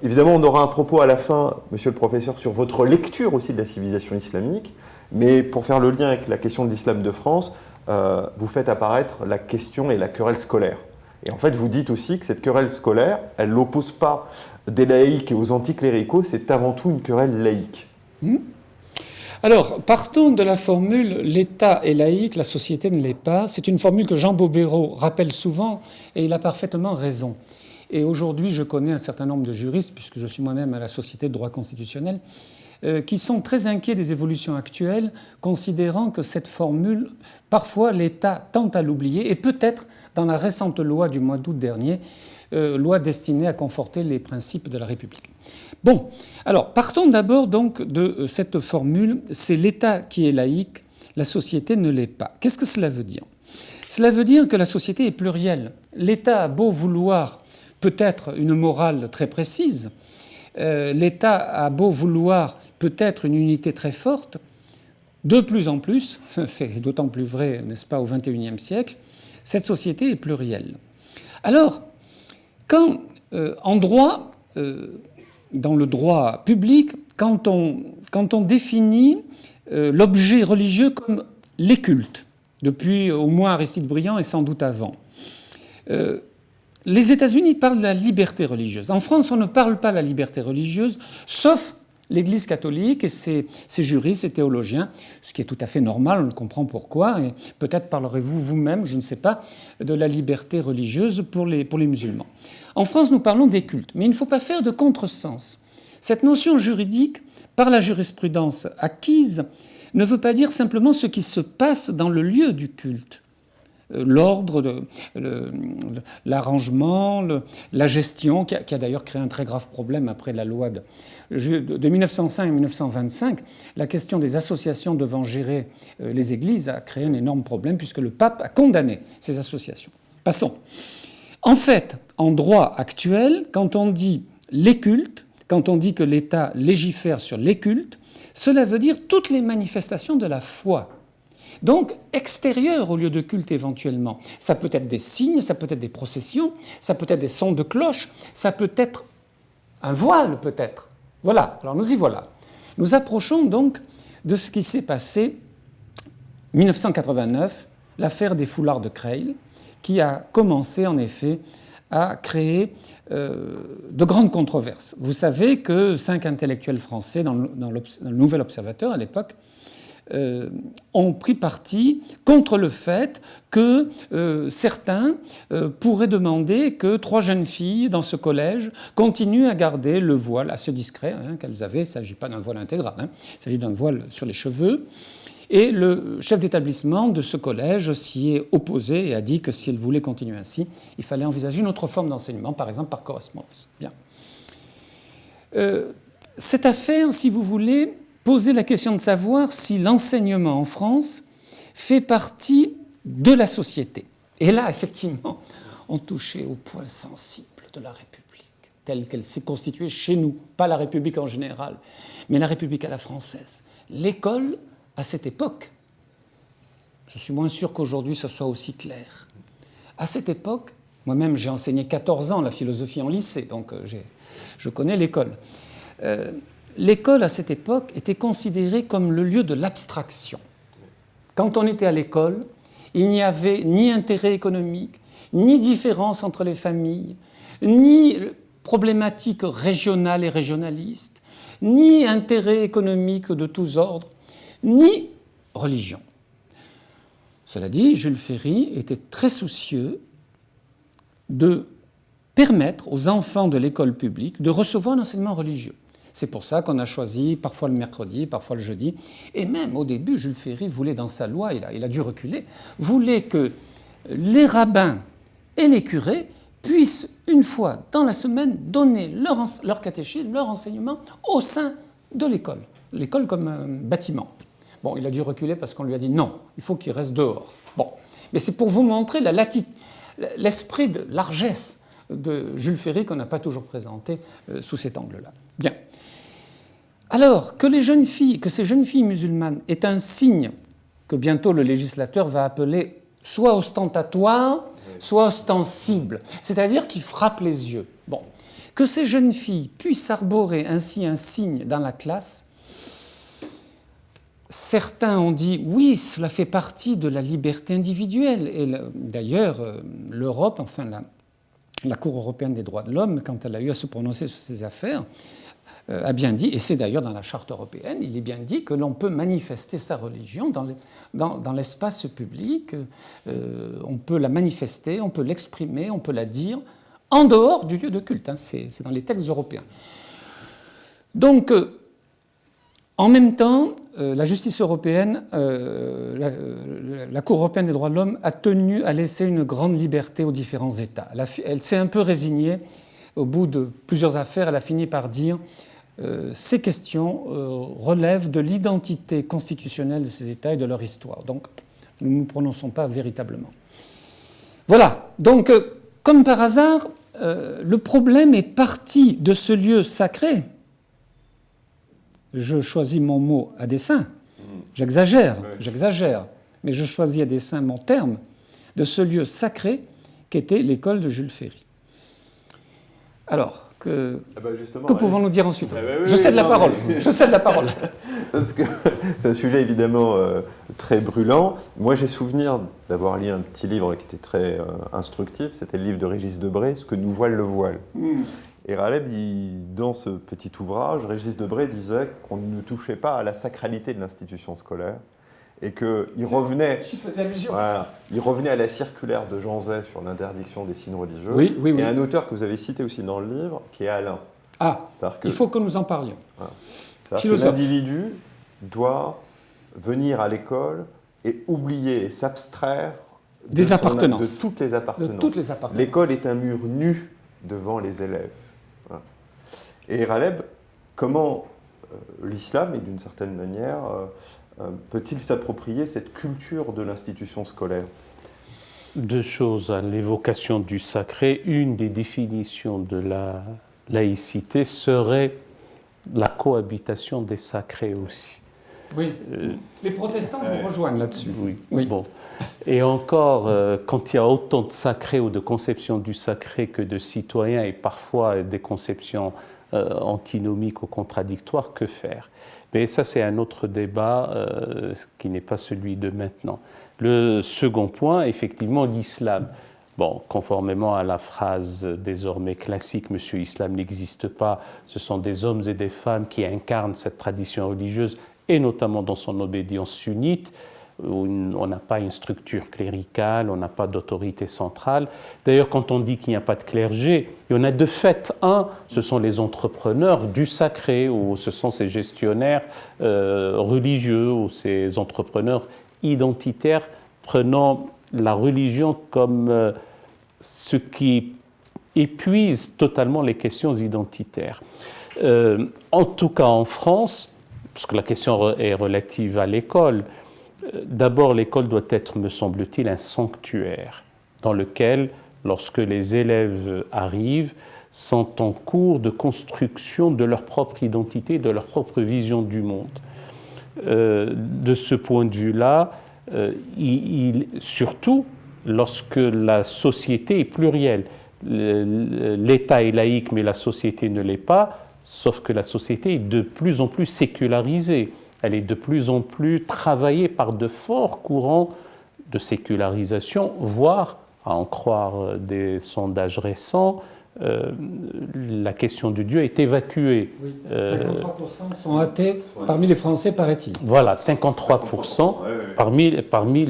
Évidemment, on aura un propos à la fin, monsieur le professeur, sur votre lecture aussi de la civilisation islamique, mais pour faire le lien avec la question de l'islam de France, vous faites apparaître la question et la querelle scolaire. Et en fait, vous dites aussi que cette querelle scolaire, elle ne l'oppose pas des laïcs et aux anticléricaux, c'est avant tout une querelle laïque. Alors, partons de la formule « l'État est laïque, la société ne l'est pas ». C'est une formule que Jean Bobéro rappelle souvent, et il a parfaitement raison. Et aujourd'hui, je connais un certain nombre de juristes, puisque je suis moi-même à la Société de droit constitutionnel, qui sont très inquiets des évolutions actuelles, considérant que cette formule, parfois l'État tente à l'oublier, et peut-être dans la récente loi du mois d'août dernier, loi destinée à conforter les principes de la République. Bon, alors partons d'abord donc de cette formule, c'est l'État qui est laïque, la société ne l'est pas. Qu'est-ce que cela veut dire? Cela veut dire que la société est plurielle. L'État a beau vouloir peut-être une morale très précise, l'État a beau vouloir peut-être une unité très forte, de plus en plus, c'est d'autant plus vrai, n'est-ce pas, au XXIe siècle, cette société est plurielle. Alors, quand en droit, dans le droit public, quand on définit l'objet religieux comme les cultes, depuis au moins Aristide Briand et sans doute avant, les États-Unis parlent de la liberté religieuse. En France, on ne parle pas de la liberté religieuse, sauf l'Église catholique et ses juristes, ses théologiens, ce qui est tout à fait normal, on le comprend pourquoi, et peut-être parlerez-vous vous-même, je ne sais pas, de la liberté religieuse pour les musulmans. En France, nous parlons des cultes, mais il ne faut pas faire de contresens. Cette notion juridique, par la jurisprudence acquise, ne veut pas dire simplement ce qui se passe dans le lieu du culte. L'ordre, l'arrangement, la gestion, qui a d'ailleurs créé un très grave problème après la loi de 1905 et 1925. La question des associations devant gérer les églises a créé un énorme problème puisque le pape a condamné ces associations. Passons. En fait, en droit actuel, quand on dit les cultes, quand on dit que l'État légifère sur les cultes, cela veut dire toutes les manifestations de la foi. Donc, extérieures au lieu de culte éventuellement. Ça peut être des signes, ça peut être des processions, ça peut être des sons de cloche, ça peut être un voile peut-être. Voilà, alors nous y voilà. Nous approchons donc de ce qui s'est passé en 1989, l'affaire des foulards de Creil, qui a commencé en effet à créer de grandes controverses. Vous savez que 5 intellectuels français dans le Nouvel Observateur à l'époque ont pris parti contre le fait que certains pourraient demander que 3 jeunes filles dans ce collège continuent à garder le voile assez discret qu'elles avaient. Il ne s'agit pas d'un voile intégral, il s'agit d'un voile sur les cheveux. Et le chef d'établissement de ce collège s'y est opposé et a dit que si elle voulait continuer ainsi, il fallait envisager une autre forme d'enseignement, par exemple par correspondance. Bien. Cette affaire, si vous voulez, posait la question de savoir si l'enseignement en France fait partie de la société. Et là, effectivement, on touchait au point sensible de la République, telle qu'elle s'est constituée chez nous. Pas la République en général, mais la République à la française. L'école, à cette époque, je suis moins sûr qu'aujourd'hui ce soit aussi clair. À cette époque, moi-même j'ai enseigné 14 ans la philosophie en lycée, donc je connais l'école. L'école à cette époque était considérée comme le lieu de l'abstraction. Quand on était à l'école, il n'y avait ni intérêt économique, ni différence entre les familles, ni problématiques régionales et régionalistes, ni intérêt économique de tous ordres, ni religion. Cela dit, Jules Ferry était très soucieux de permettre aux enfants de l'école publique de recevoir un enseignement religieux. C'est pour ça qu'on a choisi parfois le mercredi, parfois le jeudi. Et même au début, Jules Ferry voulait dans sa loi, il a dû reculer, voulait que les rabbins et les curés puissent une fois dans la semaine donner leur catéchisme, leur enseignement au sein de l'école. L'école comme un bâtiment. Bon, il a dû reculer parce qu'on lui a dit non, il faut qu'il reste dehors. Bon, mais c'est pour vous montrer l'esprit de largesse de Jules Ferry qu'on n'a pas toujours présenté sous cet angle-là. Bien. Alors, que ces jeunes filles musulmanes aient un signe que bientôt le législateur va appeler soit ostentatoire, soit ostensible, c'est-à-dire qui frappe les yeux. Bon. Que ces jeunes filles puissent arborer ainsi un signe dans la classe, certains ont dit oui, cela fait partie de la liberté individuelle. Et d'ailleurs, l'Europe, enfin la Cour européenne des droits de l'homme, quand elle a eu à se prononcer sur ces affaires, a bien dit, et c'est d'ailleurs dans la Charte européenne, il est bien dit que l'on peut manifester sa religion dans l'espace public, on peut la manifester, on peut l'exprimer, on peut la dire, en dehors du lieu de culte, c'est dans les textes européens. Donc, en même temps, la justice européenne, la Cour européenne des droits de l'homme a tenu à laisser une grande liberté aux différents États. Elle s'est un peu résignée. Au bout de plusieurs affaires, elle a fini par dire ces questions relèvent de l'identité constitutionnelle de ces États et de leur histoire. Donc, nous ne nous prononçons pas véritablement. Voilà. Donc, comme par hasard, le problème est parti de ce lieu sacré. Je choisis mon mot à dessein. J'exagère, mais je choisis à dessein mon terme de ce lieu sacré qu'était l'école de Jules Ferry. Alors, que pouvons-nous dire ensuite ? Je cède la parole. Parce que c'est un sujet évidemment très brûlant. Moi, j'ai souvenir d'avoir lu un petit livre qui était très instructif. C'était le livre de Régis Debray, « Ce que nous voile le voile ». Et Raleb, dans ce petit ouvrage, Régis Debray disait qu'on ne touchait pas à la sacralité de l'institution scolaire et qu'il revenait, il revenait à la circulaire de Jean Zay sur l'interdiction des signes religieux. Oui. Et un auteur que vous avez cité aussi dans le livre, qui est Alain. Il faut que nous en parlions. C'est-à-dire que l'individu doit venir à l'école et oublier et s'abstraire de toutes les appartenances. L'école est un mur nu devant les élèves. Voilà. Et Raleb, comment l'islam, et d'une certaine manière, peut-il s'approprier cette culture de l'institution scolaire? Deux choses à l'évocation du sacré. Une des définitions de la laïcité serait la cohabitation des sacrés aussi. Oui, les protestants vous rejoignent là-dessus. Oui. Bon. Et encore, quand il y a autant de sacrés ou de conceptions du sacré que de citoyens, et parfois des conceptions antinomiques ou contradictoires, que faire? Mais ça, c'est un autre débat qui n'est pas celui de maintenant. Le second point, effectivement, l'islam. Bon, conformément à la phrase désormais classique, Monsieur Islam n'existe pas, ce sont des hommes et des femmes qui incarnent cette tradition religieuse, et notamment dans son obédience sunnite, où on n'a pas une structure cléricale, on n'a pas d'autorité centrale. D'ailleurs, quand on dit qu'il n'y a pas de clergé, il y en a de fait un, ce sont les entrepreneurs du sacré, ou ce sont ces gestionnaires religieux, ou ces entrepreneurs identitaires prenant la religion comme ce qui épuise totalement les questions identitaires. En tout cas en France, parce que la question est relative à l'école, d'abord l'école doit être, me semble-t-il, un sanctuaire dans lequel, lorsque les élèves arrivent, sont en cours de construction de leur propre identité, de leur propre vision du monde. De ce point de vue-là, surtout lorsque la société est plurielle. L'État est laïque, mais la société ne l'est pas, sauf que la société est de plus en plus sécularisée. Elle est de plus en plus travaillée par de forts courants de sécularisation, voire, à en croire des sondages récents, la question du Dieu est évacuée. Oui, 53% sont athées parmi les Français, paraît-il. Voilà, 53% parmi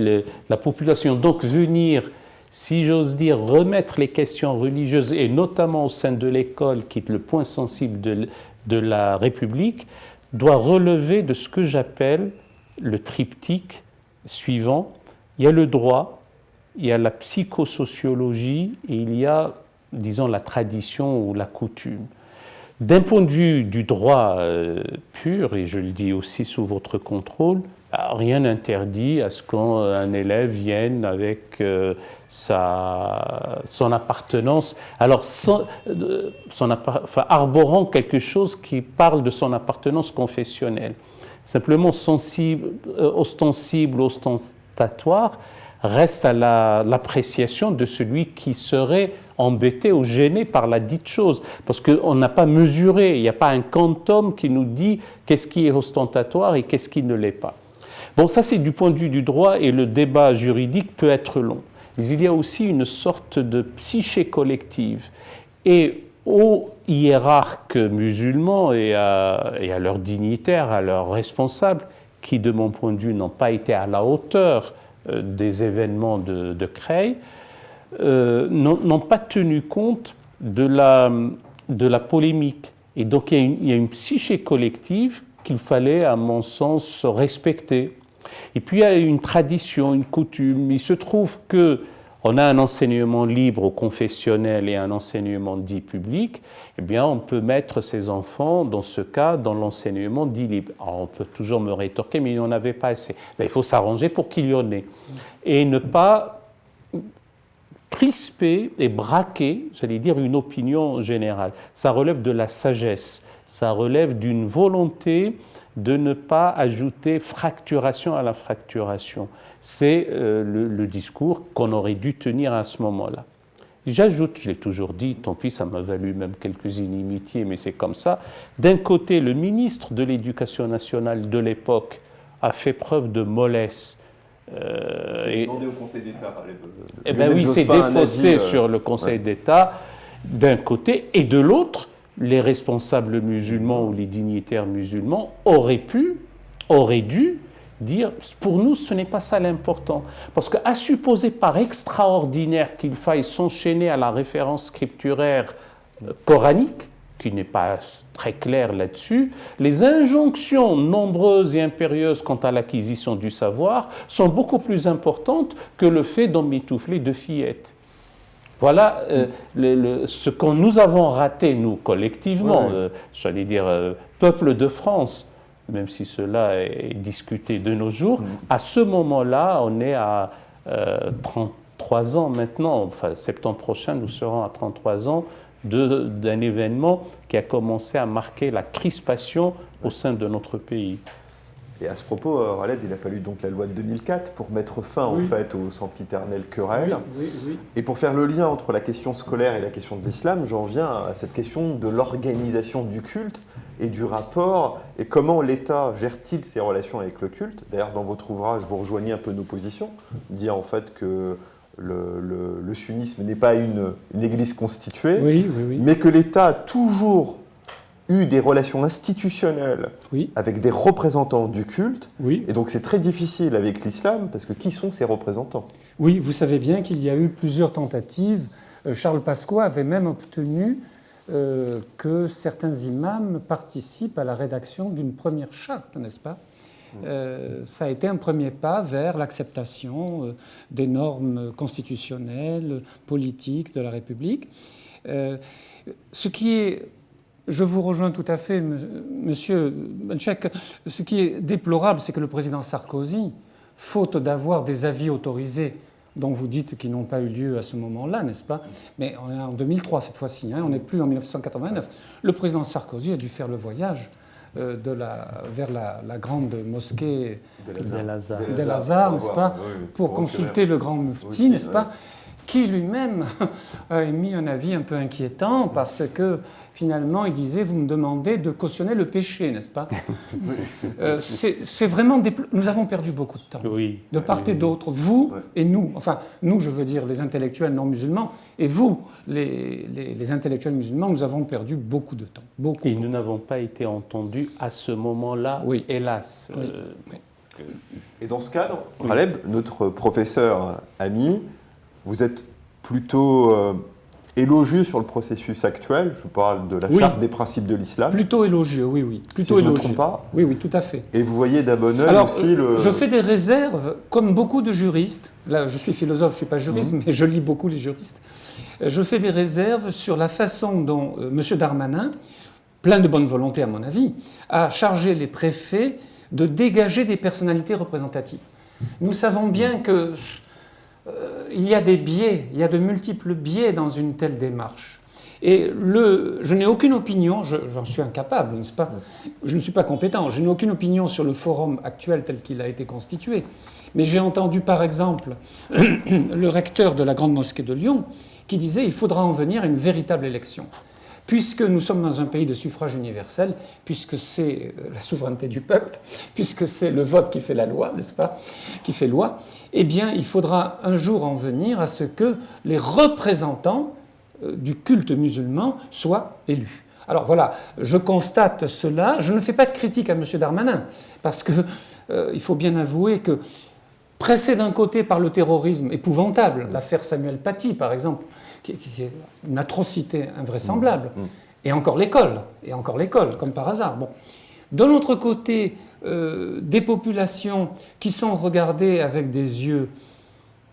la population. Donc venir, si j'ose dire, remettre les questions religieuses, et notamment au sein de l'école, qui est le point sensible de la République, doit relever de ce que j'appelle le triptyque suivant. Il y a le droit, il y a la psychosociologie et il y a, disons, la tradition ou la coutume. D'un point de vue du droit pur, et je le dis aussi sous votre contrôle, rien n'interdit à ce qu'un élève vienne avec son appartenance, alors arborant quelque chose qui parle de son appartenance confessionnelle. Simplement ostensible, ostentatoire, reste à l'appréciation de celui qui serait embêté ou gêné par la dite chose. Parce qu'on n'a pas mesuré, il n'y a pas un quantum qui nous dit qu'est-ce qui est ostentatoire et qu'est-ce qui ne l'est pas. Bon, ça c'est du point de vue du droit et le débat juridique peut être long. Mais il y a aussi une sorte de psyché collective. Et aux hiérarques musulmans et à leurs dignitaires, à leurs responsables, qui de mon point de vue n'ont pas été à la hauteur des événements de Creil, n'ont pas tenu compte de la polémique. Et donc il y a une psyché collective qu'il fallait, à mon sens, respecter. Et puis il y a une tradition, une coutume. Il se trouve qu'on a un enseignement libre au confessionnel et un enseignement dit public. Eh bien, on peut mettre ses enfants, dans ce cas, dans l'enseignement dit libre. Alors, on peut toujours me rétorquer, mais il n'y en avait pas assez. Ben, il faut s'arranger pour qu'il y en ait. Et ne pas crisper et braquer, j'allais dire, une opinion générale. Ça relève de la sagesse. Ça relève d'une volonté de ne pas ajouter fracturation à la fracturation. C'est le discours qu'on aurait dû tenir à ce moment-là. J'ajoute, je l'ai toujours dit, tant pis, ça m'a valu même quelques inimitiés, mais c'est comme ça. D'un côté, le ministre de l'Éducation nationale de l'époque a fait preuve de mollesse. C'est demandé au Conseil d'État. Eh bien oui, c'est défaussé sur le Conseil d'État. d'un côté, et de l'autre, les responsables musulmans ou les dignitaires musulmans auraient dû dire, pour nous, ce n'est pas ça l'important. Parce qu'à supposer par extraordinaire qu'il faille s'enchaîner à la référence scripturaire coranique, qui n'est pas très claire là-dessus, les injonctions nombreuses et impérieuses quant à l'acquisition du savoir sont beaucoup plus importantes que le fait d'emmitoufler de fillettes. Voilà ce que nous avons raté, nous, collectivement, j'allais dire, peuple de France, même si cela est discuté de nos jours. À ce moment-là, on est à 33 ans maintenant, enfin septembre prochain, nous serons à 33 ans d'un événement qui a commencé à marquer la crispation au sein de notre pays. Et à ce propos, Raleb, il a fallu donc la loi de 2004 pour mettre fin en fait aux sempiternelles querelles. Oui. Et pour faire le lien entre la question scolaire et la question de l'islam, j'en viens à cette question de l'organisation du culte et du rapport, et comment l'État gère-t-il ses relations avec le culte. D'ailleurs, dans votre ouvrage, vous rejoignez un peu nos positions, dire en fait que le sunnisme n'est pas une église constituée, mais que l'État a toujours eu des relations institutionnelles avec des représentants du culte, et donc c'est très difficile avec l'islam, parce que qui sont ces représentants? Oui, vous savez bien qu'il y a eu plusieurs tentatives. Charles Pasqua avait même obtenu que certains imams participent à la rédaction d'une première charte, n'est-ce pas ? Ça a été un premier pas vers l'acceptation des normes constitutionnelles, politiques de la République. Ce qui est, je vous rejoins tout à fait, monsieur Benchek, ce qui est déplorable, c'est que le président Sarkozy, faute d'avoir des avis autorisés, dont vous dites qu'ils n'ont pas eu lieu à ce moment-là, n'est-ce pas? Mais on est en 2003 cette fois-ci, on n'est plus en 1989. Le président Sarkozy a dû faire le voyage vers la grande mosquée d'El-Azhar, n'est-ce pas, pour consulter le grand mufti, n'est-ce pas, qui lui-même a émis un avis un peu inquiétant parce que finalement il disait « vous me demandez de cautionner le péché, n'est-ce pas ?» C'est vraiment nous avons perdu beaucoup de temps, de part et d'autre, vous et nous, enfin nous je veux dire les intellectuels non musulmans, et vous les intellectuels musulmans, nous avons perdu beaucoup de temps. Et nous n'avons pas été entendus à ce moment-là, hélas. Et dans ce cadre, Raleb, notre professeur ami, vous êtes plutôt élogieux sur le processus actuel. Je parle de la charte des principes de l'islam. Plutôt élogieux, oui. Plutôt si je élogieux. Ne me trompe pas. Oui, tout à fait. Et vous voyez d'un bon œil aussi le... Je fais des réserves, comme beaucoup de juristes. Là, je suis philosophe, je ne suis pas juriste, mais je lis beaucoup les juristes. Je fais des réserves sur la façon dont M. Darmanin, plein de bonne volonté à mon avis, a chargé les préfets de dégager des personnalités représentatives. Nous savons bien que il y a des biais, il y a de multiples biais dans une telle démarche. Et je n'ai aucune opinion, j'en suis incapable, n'est-ce pas? Je ne suis pas compétent, je n'ai aucune opinion sur le forum actuel tel qu'il a été constitué. Mais j'ai entendu par exemple le recteur de la Grande Mosquée de Lyon qui disait qu'il faudra en venir à une véritable élection. Puisque nous sommes dans un pays de suffrage universel, puisque c'est la souveraineté du peuple, puisque c'est le vote qui fait la loi, n'est-ce pas, qui fait loi, eh bien, il faudra un jour en venir à ce que les représentants du culte musulman soient élus. Alors voilà, je constate cela. Je ne fais pas de critique à M. Darmanin, parce qu'il faut bien avouer que, pressé d'un côté par le terrorisme épouvantable, l'affaire Samuel Paty, par exemple, qui est une atrocité invraisemblable, et encore l'école, comme par hasard. Bon. De l'autre côté, des populations qui sont regardées avec des yeux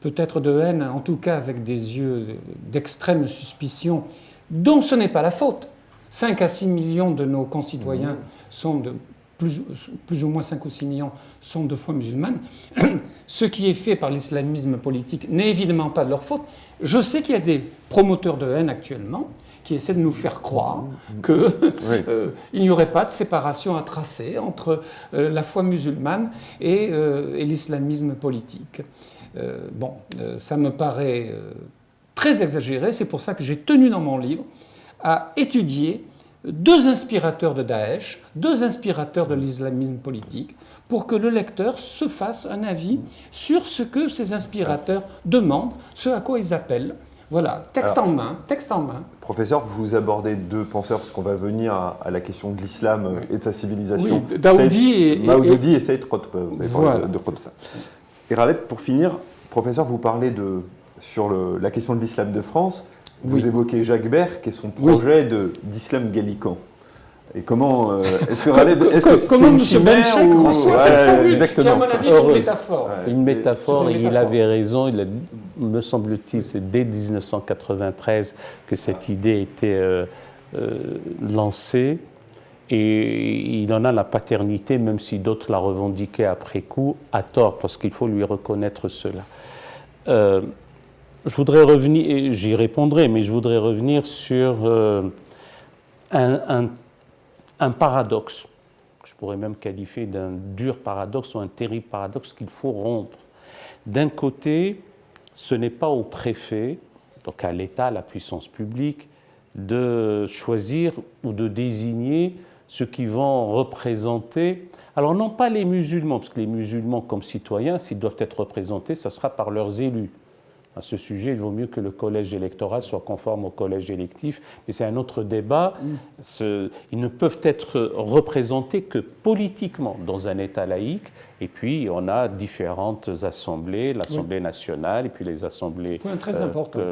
peut-être de haine, en tout cas avec des yeux d'extrême suspicion, dont ce n'est pas la faute. 5 à 6 millions de nos concitoyens sont de plus ou moins 5 ou 6 millions sont de foi musulmane. Ce qui est fait par l'islamisme politique n'est évidemment pas de leur faute. Je sais qu'il y a des promoteurs de haine actuellement qui essaient de nous faire croire qu'il n'y aurait pas de séparation à tracer entre la foi musulmane et l'islamisme politique. Ça me paraît très exagéré. C'est pour ça que j'ai tenu dans mon livre à étudier 2 inspirateurs de Daesh, 2 inspirateurs de l'islamisme politique, pour que le lecteur se fasse un avis sur ce que ces inspirateurs demandent, ce à quoi ils appellent. Voilà, texte en main, texte en main. Professeur, vous abordez deux penseurs, parce qu'on va venir à la question de l'islam et de sa civilisation. Oui, Daoudi Maududi et Saïd Qutb. Voilà, c'est ça. Et Raleb, pour finir, professeur, vous parlez sur la question de l'islam de France. Vous évoquez Jacques Berck et son projet d'islam gallican. Et comment est-ce que Raleb, comment M. Benchek reçoit cette formule qui, à mon avis, est une métaphore. Une métaphore, et il avait raison. Me semble-t-il, c'est dès 1993 que cette idée a été lancée. Et il en a la paternité, même si d'autres la revendiquaient après coup, à tort, parce qu'il faut lui reconnaître cela. Je voudrais revenir, et j'y répondrai, mais je voudrais revenir sur un paradoxe, que je pourrais même qualifier d'un dur paradoxe ou un terrible paradoxe qu'il faut rompre. D'un côté, ce n'est pas au préfet, donc à l'État, à la puissance publique, de choisir ou de désigner ceux qui vont représenter, alors non pas les musulmans, parce que les musulmans comme citoyens, s'ils doivent être représentés, ça sera par leurs élus. À ce sujet, il vaut mieux que le collège électoral soit conforme au collège électif, mais c'est un autre débat. Ils ne peuvent être représentés que politiquement dans un État laïque, et puis on a différentes assemblées, l'Assemblée nationale et puis les assemblées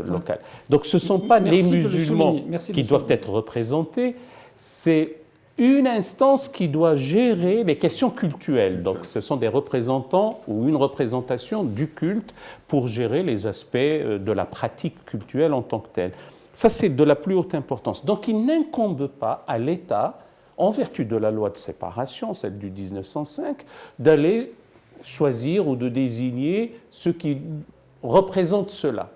locales. Donc ce ne sont pas les musulmans qui doivent être représentés, c'est une instance qui doit gérer les questions cultuelles. Donc ce sont des représentants ou une représentation du culte pour gérer les aspects de la pratique culturelle en tant que telle. Ça, c'est de la plus haute importance. Donc il n'incombe pas à l'État, en vertu de la loi de séparation, celle du 1905, d'aller choisir ou de désigner ceux qui représentent cela.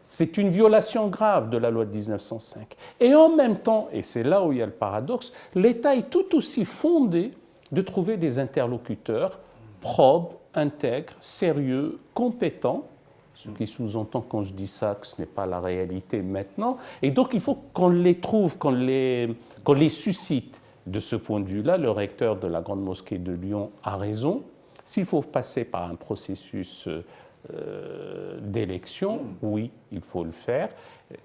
C'est une violation grave de la loi de 1905. Et en même temps, et c'est là où il y a le paradoxe, l'État est tout aussi fondé de trouver des interlocuteurs probes, intègres, sérieux, compétents, ce qui sous-entend quand je dis ça que ce n'est pas la réalité maintenant. Et donc il faut qu'on les trouve, qu'on les suscite. De ce point de vue-là, le recteur de la Grande Mosquée de Lyon a raison. S'il faut passer par un processus d'élection, oui, il faut le faire. Il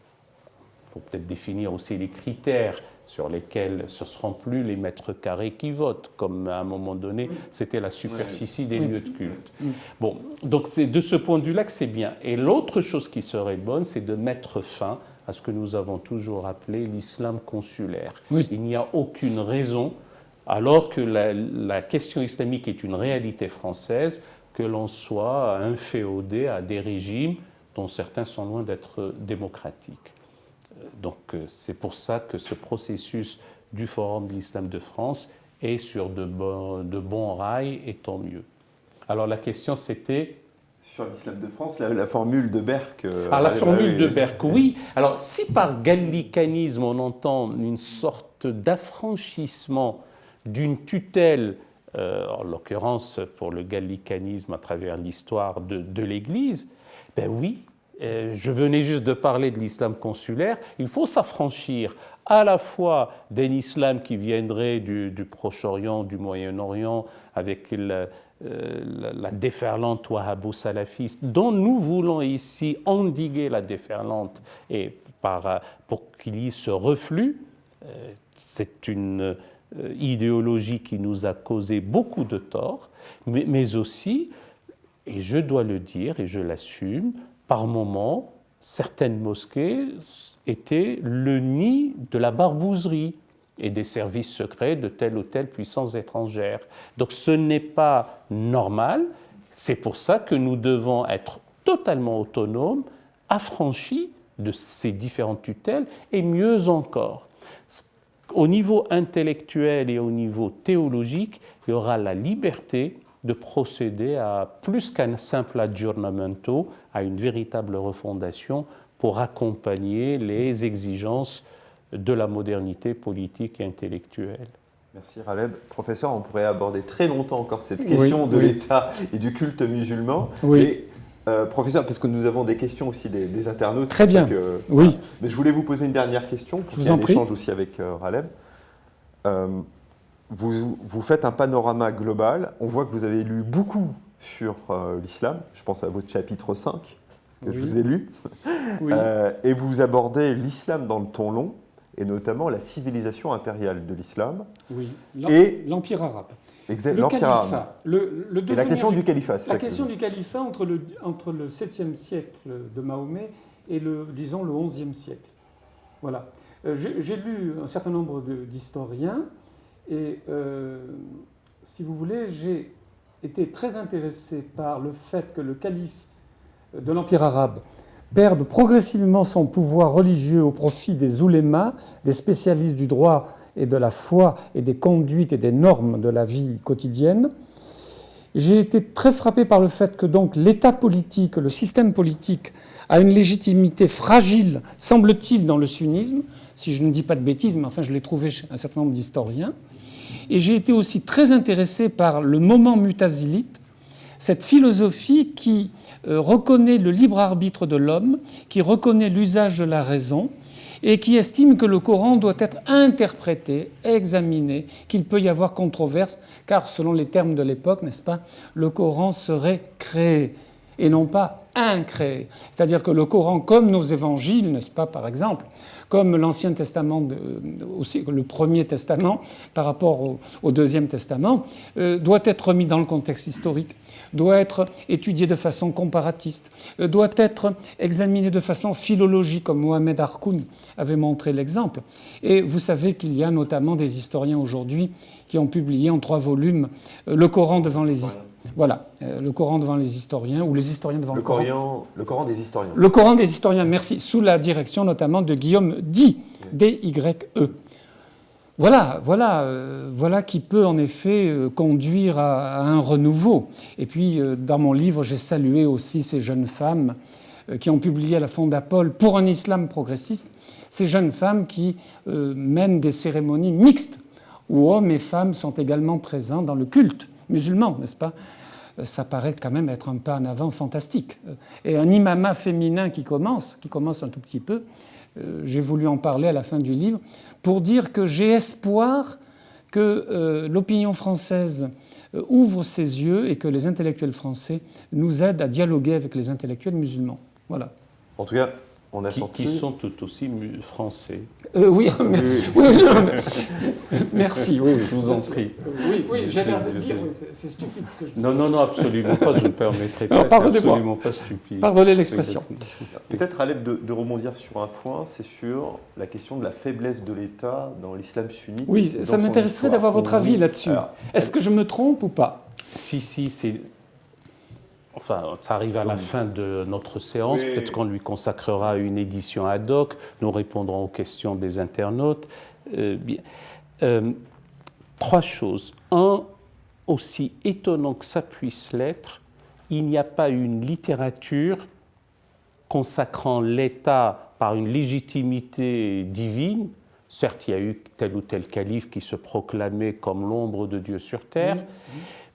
faut peut-être définir aussi les critères sur lesquels ce ne seront plus les mètres carrés qui votent, comme à un moment donné, c'était la superficie des lieux de culte. Bon, donc c'est de ce point de vue-là que c'est bien. Et l'autre chose qui serait bonne, c'est de mettre fin à ce que nous avons toujours appelé l'islam consulaire. Il n'y a aucune raison, alors que la question islamique est une réalité française, que l'on soit inféodé à des régimes dont certains sont loin d'être démocratiques. Donc c'est pour ça que ce processus du Forum de l'Islam de France est sur de bons rails, et tant mieux. Alors la question c'était... Sur l'Islam de France, la formule de Berck... la formule de Berck, oui. Alors si par gallicanisme on entend une sorte d'affranchissement d'une tutelle, en l'occurrence pour le gallicanisme à travers l'histoire de l'Église, ben oui, je venais juste de parler de l'islam consulaire, il faut s'affranchir à la fois d'un islam qui viendrait du Proche-Orient, du Moyen-Orient, avec la déferlante wahhabo-salafiste, dont nous voulons ici endiguer la déferlante et pour qu'il y ait ce reflux. C'est une idéologie qui nous a causé beaucoup de tort, mais aussi, et je dois le dire et je l'assume, par moments, certaines mosquées étaient le nid de la barbouzerie et des services secrets de telle ou telle puissance étrangère. Donc ce n'est pas normal, c'est pour ça que nous devons être totalement autonomes, affranchis de ces différentes tutelles, et mieux encore. Au niveau intellectuel et au niveau théologique, il y aura la liberté de procéder à plus qu'un simple aggiornamento, à une véritable refondation pour accompagner les exigences de la modernité politique et intellectuelle. Merci Raleb. Professeur, on pourrait aborder très longtemps encore cette question de l'État et du culte musulman. Et, professeur, parce que nous avons des questions aussi des internautes. Très bien. Mais je voulais vous poser une dernière question, pour qu'il y ait un échange aussi avec Raleb. Vous faites un panorama global. On voit que vous avez lu beaucoup sur l'islam. Je pense à votre chapitre 5, parce que je vous ai lu, Oui. et vous abordez l'islam dans le ton long, et notamment la civilisation impériale de l'islam. Oui, Et- l'Empire arabe. Exact, Le l'Empire arabe. califat. Et la question du califat, c'est La ça que question vous- du califat entre le 7e siècle de Mahomet et le 11e siècle. Voilà. J'ai lu un certain nombre d'historiens et, si vous voulez, j'ai été très intéressé par le fait que le calife de l'Empire arabe perde progressivement son pouvoir religieux au profit des oulémas, des spécialistes du droit et de la foi et des conduites et des normes de la vie quotidienne. J'ai été très frappé par le fait que donc l'État politique, le système politique, a une légitimité fragile, semble-t-il, dans le sunnisme, si je ne dis pas de bêtises, mais enfin je l'ai trouvé chez un certain nombre d'historiens. Et j'ai été aussi très intéressé par le moment mutazilite, cette philosophie qui reconnaît le libre arbitre de l'homme, qui reconnaît l'usage de la raison, et qui estime que le Coran doit être interprété, examiné, qu'il peut y avoir controverse, car selon les termes de l'époque, n'est-ce pas, le Coran serait créé et non pas incréé. C'est-à-dire que le Coran, comme nos évangiles, n'est-ce pas, par exemple, comme l'Ancien Testament, aussi le Premier Testament par rapport au Deuxième Testament, doit être remis dans le contexte historique, doit être étudié de façon comparatiste, doit être examiné de façon philologique, comme Mohamed Harkoun avait montré l'exemple. Et vous savez qu'il y a notamment des historiens aujourd'hui qui ont publié en 3 volumes le Coran devant les historiens. Voilà, le Coran devant les historiens, ou les historiens devant le Coran. Le Coran des historiens. Le Coran des historiens, merci, sous la direction notamment de Guillaume D-Y-E. Voilà qui peut en effet conduire à un renouveau. Et puis, dans mon livre, j'ai salué aussi ces jeunes femmes qui ont publié à la Fondapol pour un islam progressiste, ces jeunes femmes qui mènent des cérémonies mixtes, où hommes et femmes sont également présents dans le culte musulman, n'est-ce pas ? Ça paraît quand même être un pas en avant fantastique. Et un imama féminin qui commence un tout petit peu, j'ai voulu en parler à la fin du livre, pour dire que j'ai espoir que l'opinion française ouvre ses yeux et que les intellectuels français nous aident à dialoguer avec les intellectuels musulmans. Voilà. En tout cas, on a senti... Qui sont tout aussi français. Oui, mais, oui, non, mais, merci. Oui, je vous en prie. Oui, j'ai l'air de dire, oui, c'est stupide ce que je dis. Non, absolument pas, je ne permettrai pas, Non, c'est pardonnez-moi. absolument pas stupide. Pardonnez l'expression. Peut-être, Aleb, de rebondir sur un point, c'est sur la question de la faiblesse de l'État dans l'islam sunnite. Oui, ça m'intéresserait d'avoir votre avis là-dessus. Est-ce que je me trompe ou pas ? Si, c'est... Enfin, ça arrive à la fin de notre séance. Oui. Peut-être qu'on lui consacrera une édition ad hoc. Nous répondrons aux questions des internautes. 3 choses. 1, aussi étonnant que ça puisse l'être, il n'y a pas une littérature consacrant l'État par une légitimité divine. Certes, il y a eu tel ou tel calife qui se proclamait comme l'ombre de Dieu sur terre,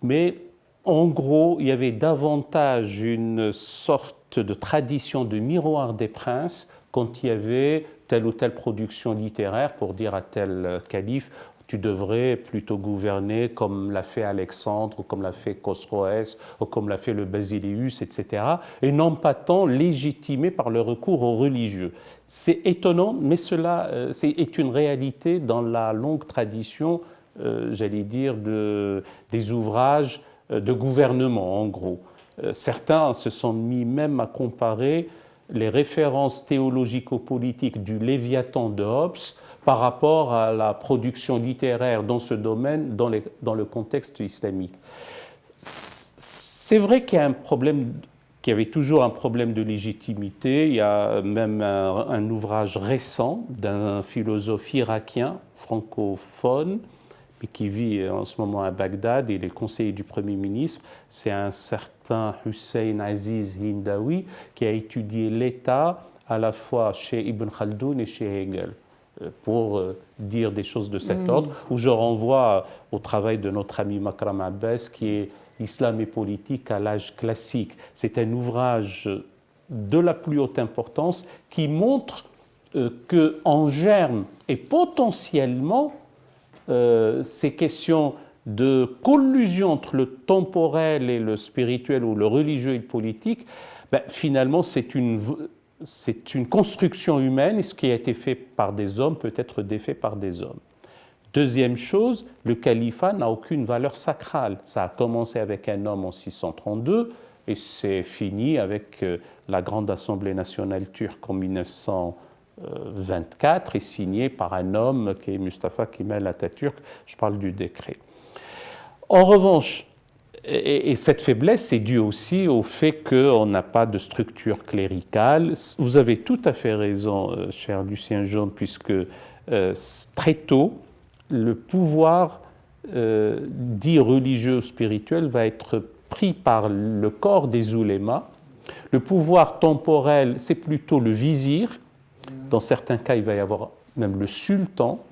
mais en gros, il y avait davantage une sorte de tradition de miroir des princes quand il y avait telle ou telle production littéraire pour dire à tel calife « tu devrais plutôt gouverner comme l'a fait Alexandre, ou comme l'a fait Chosroès, ou comme l'a fait le Basileus, etc. » et non pas tant légitimé par le recours aux religieux. C'est étonnant, mais cela est une réalité dans la longue tradition, j'allais dire, des ouvrages de gouvernement, en gros. Certains se sont mis même à comparer les références théologico-politiques du Léviathan de Hobbes par rapport à la production littéraire dans ce domaine, dans le contexte islamique. C'est vrai qu'il y a un problème, qu'il y avait toujours un problème de légitimité. Il y a même un ouvrage récent d'un philosophe irakien, francophone, qui vit en ce moment à Bagdad, et il est conseiller du Premier ministre. C'est un certain Hussein Aziz Hindawi qui a étudié l'État à la fois chez Ibn Khaldoun et chez Hegel, pour dire des choses de cet ordre, où je renvoie au travail de notre ami Makram Abbas, qui est L'Islam et politique à l'âge classique. C'est un ouvrage de la plus haute importance qui montre qu'en germe et potentiellement, ces questions de collusion entre le temporel et le spirituel ou le religieux et le politique, finalement c'est une construction humaine et ce qui a été fait par des hommes peut être défait par des hommes. Deuxième chose, le califat n'a aucune valeur sacrale. Ça a commencé avec un homme en 632 et c'est fini avec la Grande Assemblée nationale turque en 1924 et signé par un homme qui est Mustafa Kemal Atatürk. Je parle du décret. En revanche, et cette faiblesse est due aussi au fait qu'on n'a pas de structure cléricale. Vous avez tout à fait raison, cher Lucien Jaune, puisque très tôt, le pouvoir dit religieux ou spirituel va être pris par le corps des oulémas. Le pouvoir temporel, c'est plutôt le vizir. Dans certains cas, il va y avoir même le sultan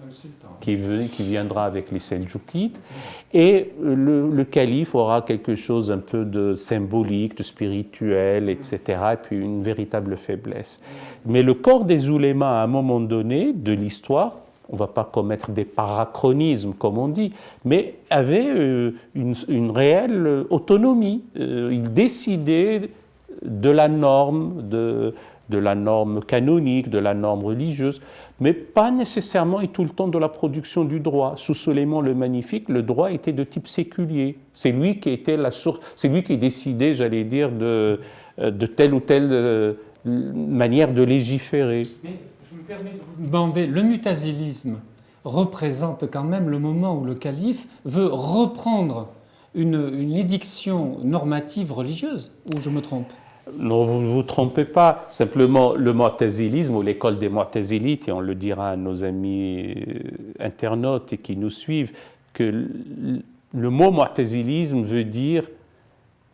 qui viendra avec les Seldjoukides. Et le calife aura quelque chose un peu de symbolique, de spirituel, etc. Et puis une véritable faiblesse. Mais le corps des oulémas, à un moment donné de l'histoire, on ne va pas commettre des parachronismes, comme on dit, mais avait une réelle autonomie. Il décidait de la norme, de la norme canonique, de la norme religieuse, mais pas nécessairement et tout le temps de la production du droit. Sous Soleiman le Magnifique, le droit était de type séculier. C'est lui qui était la source, c'est lui qui décidait, j'allais dire, de telle ou telle manière de légiférer. Mais je me permets de vous demander, le mutazilisme représente quand même le moment où le calife veut reprendre une édiction normative religieuse, ou je me trompe ? Non, vous ne vous trompez pas. Simplement, le mu'tazilisme ou l'école des mu'tazilites, et on le dira à nos amis internautes et qui nous suivent, que le mot mu'tazilisme veut dire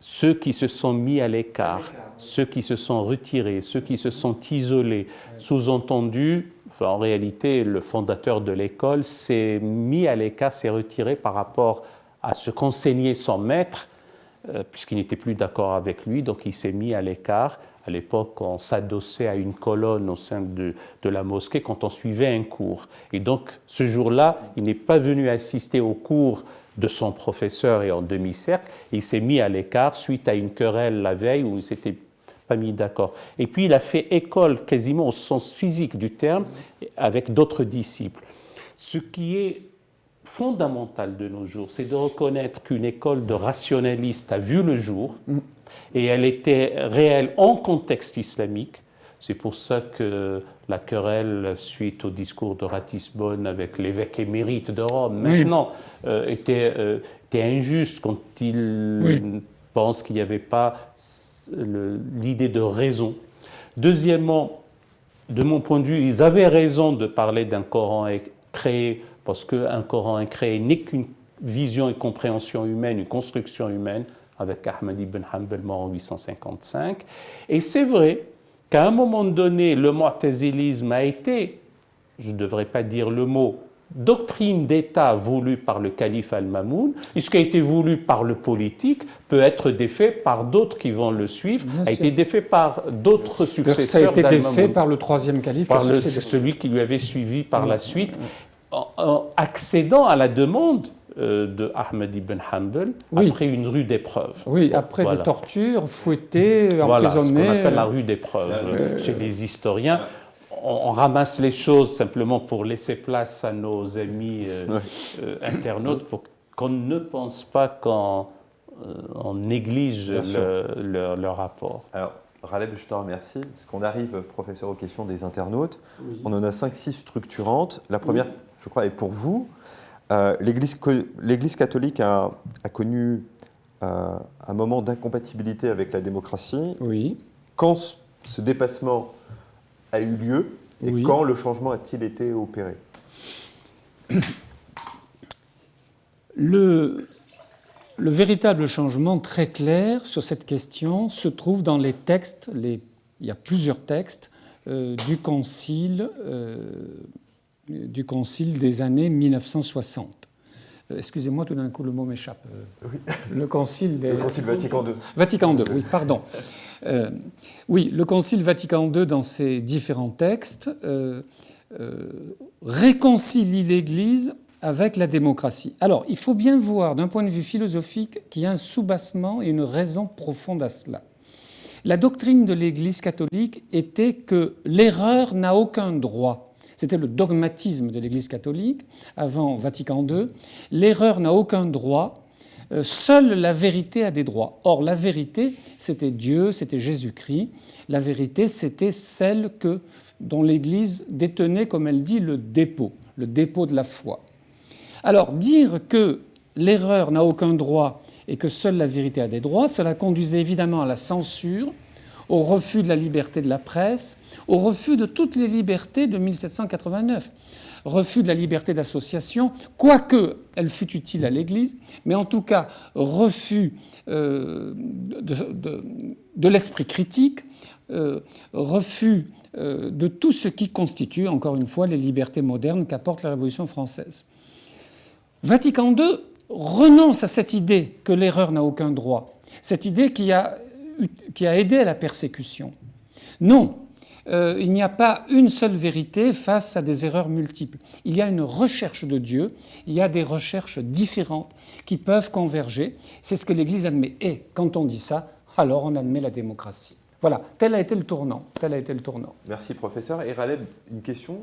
ceux qui se sont mis à l'écart, ceux qui se sont retirés, ceux qui se sont isolés. Sous-entendu, en réalité, le fondateur de l'école s'est mis à l'écart, s'est retiré par rapport à ce qu'enseignait son maître, puisqu'il n'était plus d'accord avec lui, donc il s'est mis à l'écart. À l'époque, on s'adossait à une colonne au sein de la mosquée quand on suivait un cours. Et donc, ce jour-là, il n'est pas venu assister au cours de son professeur et en demi-cercle. Il s'est mis à l'écart suite à une querelle la veille où il ne s'était pas mis d'accord. Et puis, il a fait école quasiment au sens physique du terme avec d'autres disciples. Ce qui est fondamental de nos jours, c'est de reconnaître qu'une école de rationalistes a vu le jour et elle était réelle en contexte islamique. C'est pour ça que la querelle suite au discours de Ratisbonne avec l'évêque émérite de Rome maintenant était injuste quand il pense qu'il n'y avait pas l'idée de raison. Deuxièmement, de mon point de vue, ils avaient raison de parler d'un Coran créé, parce qu'un Coran incréé n'est qu'une vision et compréhension humaine, une construction humaine, avec Ahmad ibn Hanbal mort en 855. Et c'est vrai qu'à un moment donné, le mu'tazilisme a été, je ne devrais pas dire le mot, doctrine d'État voulue par le calife al-Mamoun, et ce qui a été voulu par le politique peut être défait par d'autres qui vont le suivre, a été défait par d'autres successeurs d'al-Mamoun. Ça a été défait par le troisième calife. Par celui qui lui avait suivi par la suite, en accédant à la demande de Ahmad ibn Hanbal après une rude épreuve. Oui, après des tortures, fouettés, emprisonnés. Ce qu'on appelle la rude épreuve chez les historiens. On ramasse les choses simplement pour laisser place à nos amis internautes pour qu'on ne pense pas qu'on néglige leur rapport. Alors, Raleb, je te remercie. Parce qu'on arrive, professeur, aux questions des internautes. Oui. On en a 5-6 structurantes. La première, je crois, est pour vous. L'Église catholique a connu un moment d'incompatibilité avec la démocratie. Oui. Quand ce dépassement a eu lieu et quand le changement a-t-il été opéré ? Le véritable changement très clair sur cette question se trouve dans les textes, il y a plusieurs textes du concile des années 1960. Excusez-moi, tout d'un coup, le mot m'échappe. Oui. Le concile Vatican II. Vatican II, oui, pardon. Oui, le concile Vatican II, dans ses différents textes, réconcilie l'Église avec la démocratie. Alors, il faut bien voir d'un point de vue philosophique qu'il y a un soubassement et une raison profonde à cela. La doctrine de l'Église catholique était que l'erreur n'a aucun droit. C'était le dogmatisme de l'Église catholique avant Vatican II. L'erreur n'a aucun droit. Seule la vérité a des droits. Or, la vérité, c'était Dieu, c'était Jésus-Christ. La vérité, c'était celle dont l'Église détenait, comme elle dit, le dépôt de la foi. Alors, dire que l'erreur n'a aucun droit et que seule la vérité a des droits, cela conduisait évidemment à la censure, au refus de la liberté de la presse, au refus de toutes les libertés de 1789, refus de la liberté d'association, quoique elle fût utile à l'Église, mais en tout cas refus de l'esprit critique, refus de tout ce qui constitue, encore une fois, les libertés modernes qu'apporte la Révolution française. Vatican II renonce à cette idée que l'erreur n'a aucun droit, cette idée qui a aidé à la persécution. Non, il n'y a pas une seule vérité face à des erreurs multiples. Il y a une recherche de Dieu, il y a des recherches différentes qui peuvent converger. C'est ce que l'Église admet. Et quand on dit ça, alors on admet la démocratie. Voilà, tel a été le tournant. Merci professeur. Et Raleb, une question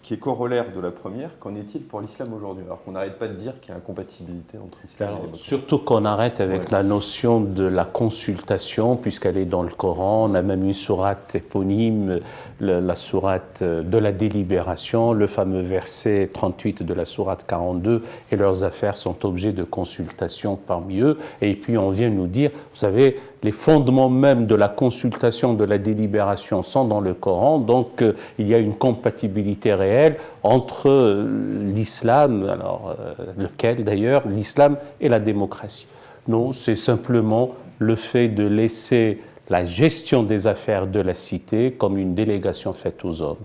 qui est corollaire de la première. Qu'en est-il pour l'islam aujourd'hui? Alors qu'on n'arrête pas de dire qu'il y a incompatibilité entre l'islam et la démocratie. Surtout qu'on arrête avec la notion de la consultation, puisqu'elle est dans le Coran. On a même une sourate éponyme, la sourate de la délibération, le fameux verset 38 de la sourate 42, et leurs affaires sont objets de consultation parmi eux. Et puis on vient nous dire, vous savez, les fondements même de la consultation, de la délibération sont dans le Coran, donc il y a une compatibilité réelle entre l'islam, alors lequel d'ailleurs, l'islam et la démocratie. Non, c'est simplement le fait de laisser la gestion des affaires de la cité comme une délégation faite aux hommes,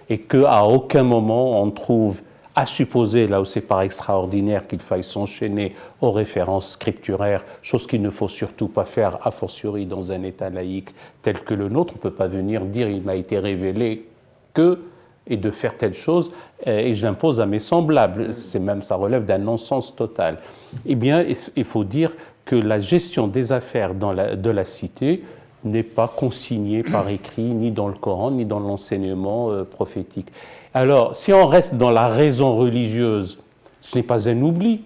et qu'à aucun moment on trouve, à supposer, là où c'est pas extraordinaire qu'il faille s'enchaîner aux références scripturaires, chose qu'il ne faut surtout pas faire, a fortiori dans un État laïque tel que le nôtre. On ne peut pas venir dire « il m'a été révélé que » et de faire telle chose et j'impose à mes semblables. C'est même, ça relève d'un non-sens total. Eh bien, il faut dire que la gestion des affaires de la cité n'est pas consignée par écrit, ni dans le Coran, ni dans l'enseignement prophétique. Alors, si on reste dans la raison religieuse, ce n'est pas un oubli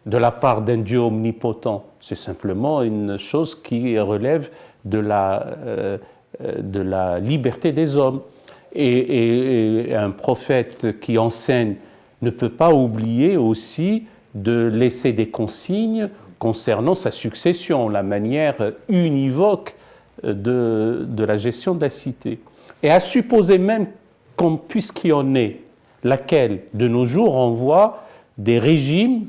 de la part d'un Dieu omnipotent, c'est simplement une chose qui relève de la liberté des hommes. Et un prophète qui enseigne ne peut pas oublier aussi de laisser des consignes concernant sa succession, la manière univoque de la gestion de la cité. Et à supposer même puisqu'il y en est, laquelle de nos jours on voit des régimes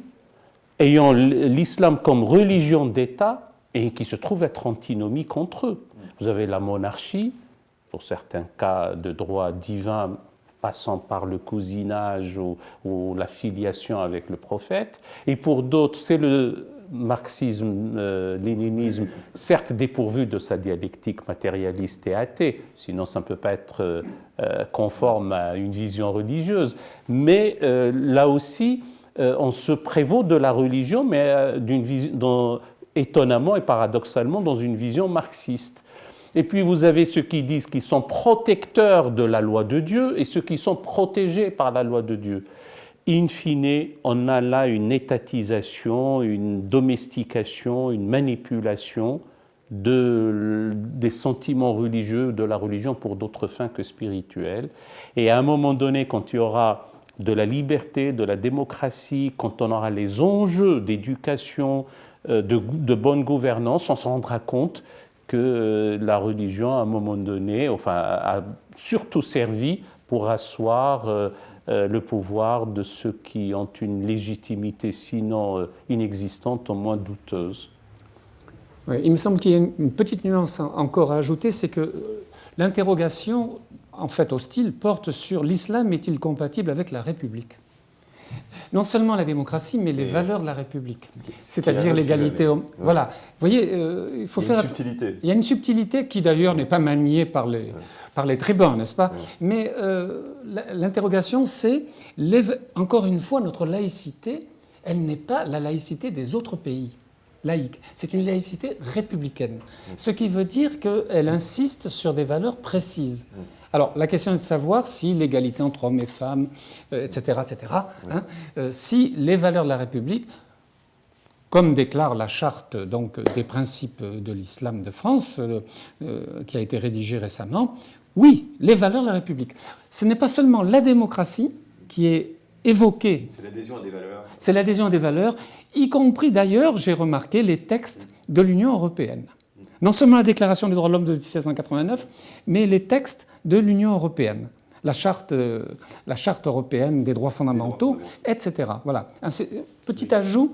ayant l'islam comme religion d'État et qui se trouvent être antinomiques entre eux. Vous avez la monarchie, pour certains cas de droit divin passant par le cousinage ou la filiation avec le prophète, et pour d'autres c'est le marxisme, léninisme, certes dépourvu de sa dialectique matérialiste et athée, sinon ça ne peut pas être conforme à une vision religieuse, mais là aussi on se prévaut de la religion, mais étonnamment et paradoxalement dans une vision marxiste. Et puis vous avez ceux qui disent qu'ils sont protecteurs de la loi de Dieu et ceux qui sont protégés par la loi de Dieu. In fine, on a là une étatisation, une domestication, une manipulation des sentiments religieux, de la religion pour d'autres fins que spirituelles. Et à un moment donné, quand il y aura de la liberté, de la démocratie, quand on aura les enjeux d'éducation, de bonne gouvernance, on se rendra compte que la religion, à un moment donné, a surtout servi pour asseoir le pouvoir de ceux qui ont une légitimité, sinon inexistante, au moins douteuse. Oui, il me semble qu'il y a une petite nuance encore à ajouter, c'est que l'interrogation, en fait hostile, porte sur l'islam est-il compatible avec la République ? Non seulement la démocratie, mais les valeurs de la République. C'est-à-dire un l'égalité. sujet, Voilà. Vous voyez, il faut faire. Une subtilité. Il y a une subtilité qui d'ailleurs n'est pas maniée par les tribuns, n'est-ce pas? Mais l'interrogation, c'est, encore une fois, notre laïcité, elle n'est pas la laïcité des autres pays laïques. C'est une laïcité républicaine. Ce qui veut dire qu'elle insiste sur des valeurs précises. Alors, la question est de savoir si l'égalité entre hommes et femmes, etc., si les valeurs de la République, comme déclare la charte donc, des principes de l'islam de France, qui a été rédigée récemment, oui, les valeurs de la République. Ce n'est pas seulement la démocratie qui est évoquée. C'est l'adhésion à des valeurs. C'est l'adhésion à des valeurs, y compris d'ailleurs, j'ai remarqué, les textes de l'Union européenne. Non seulement la Déclaration des droits de l'homme de 1789, mais les textes de l'Union européenne, la charte européenne des droits fondamentaux, etc. Voilà. Un petit ajout.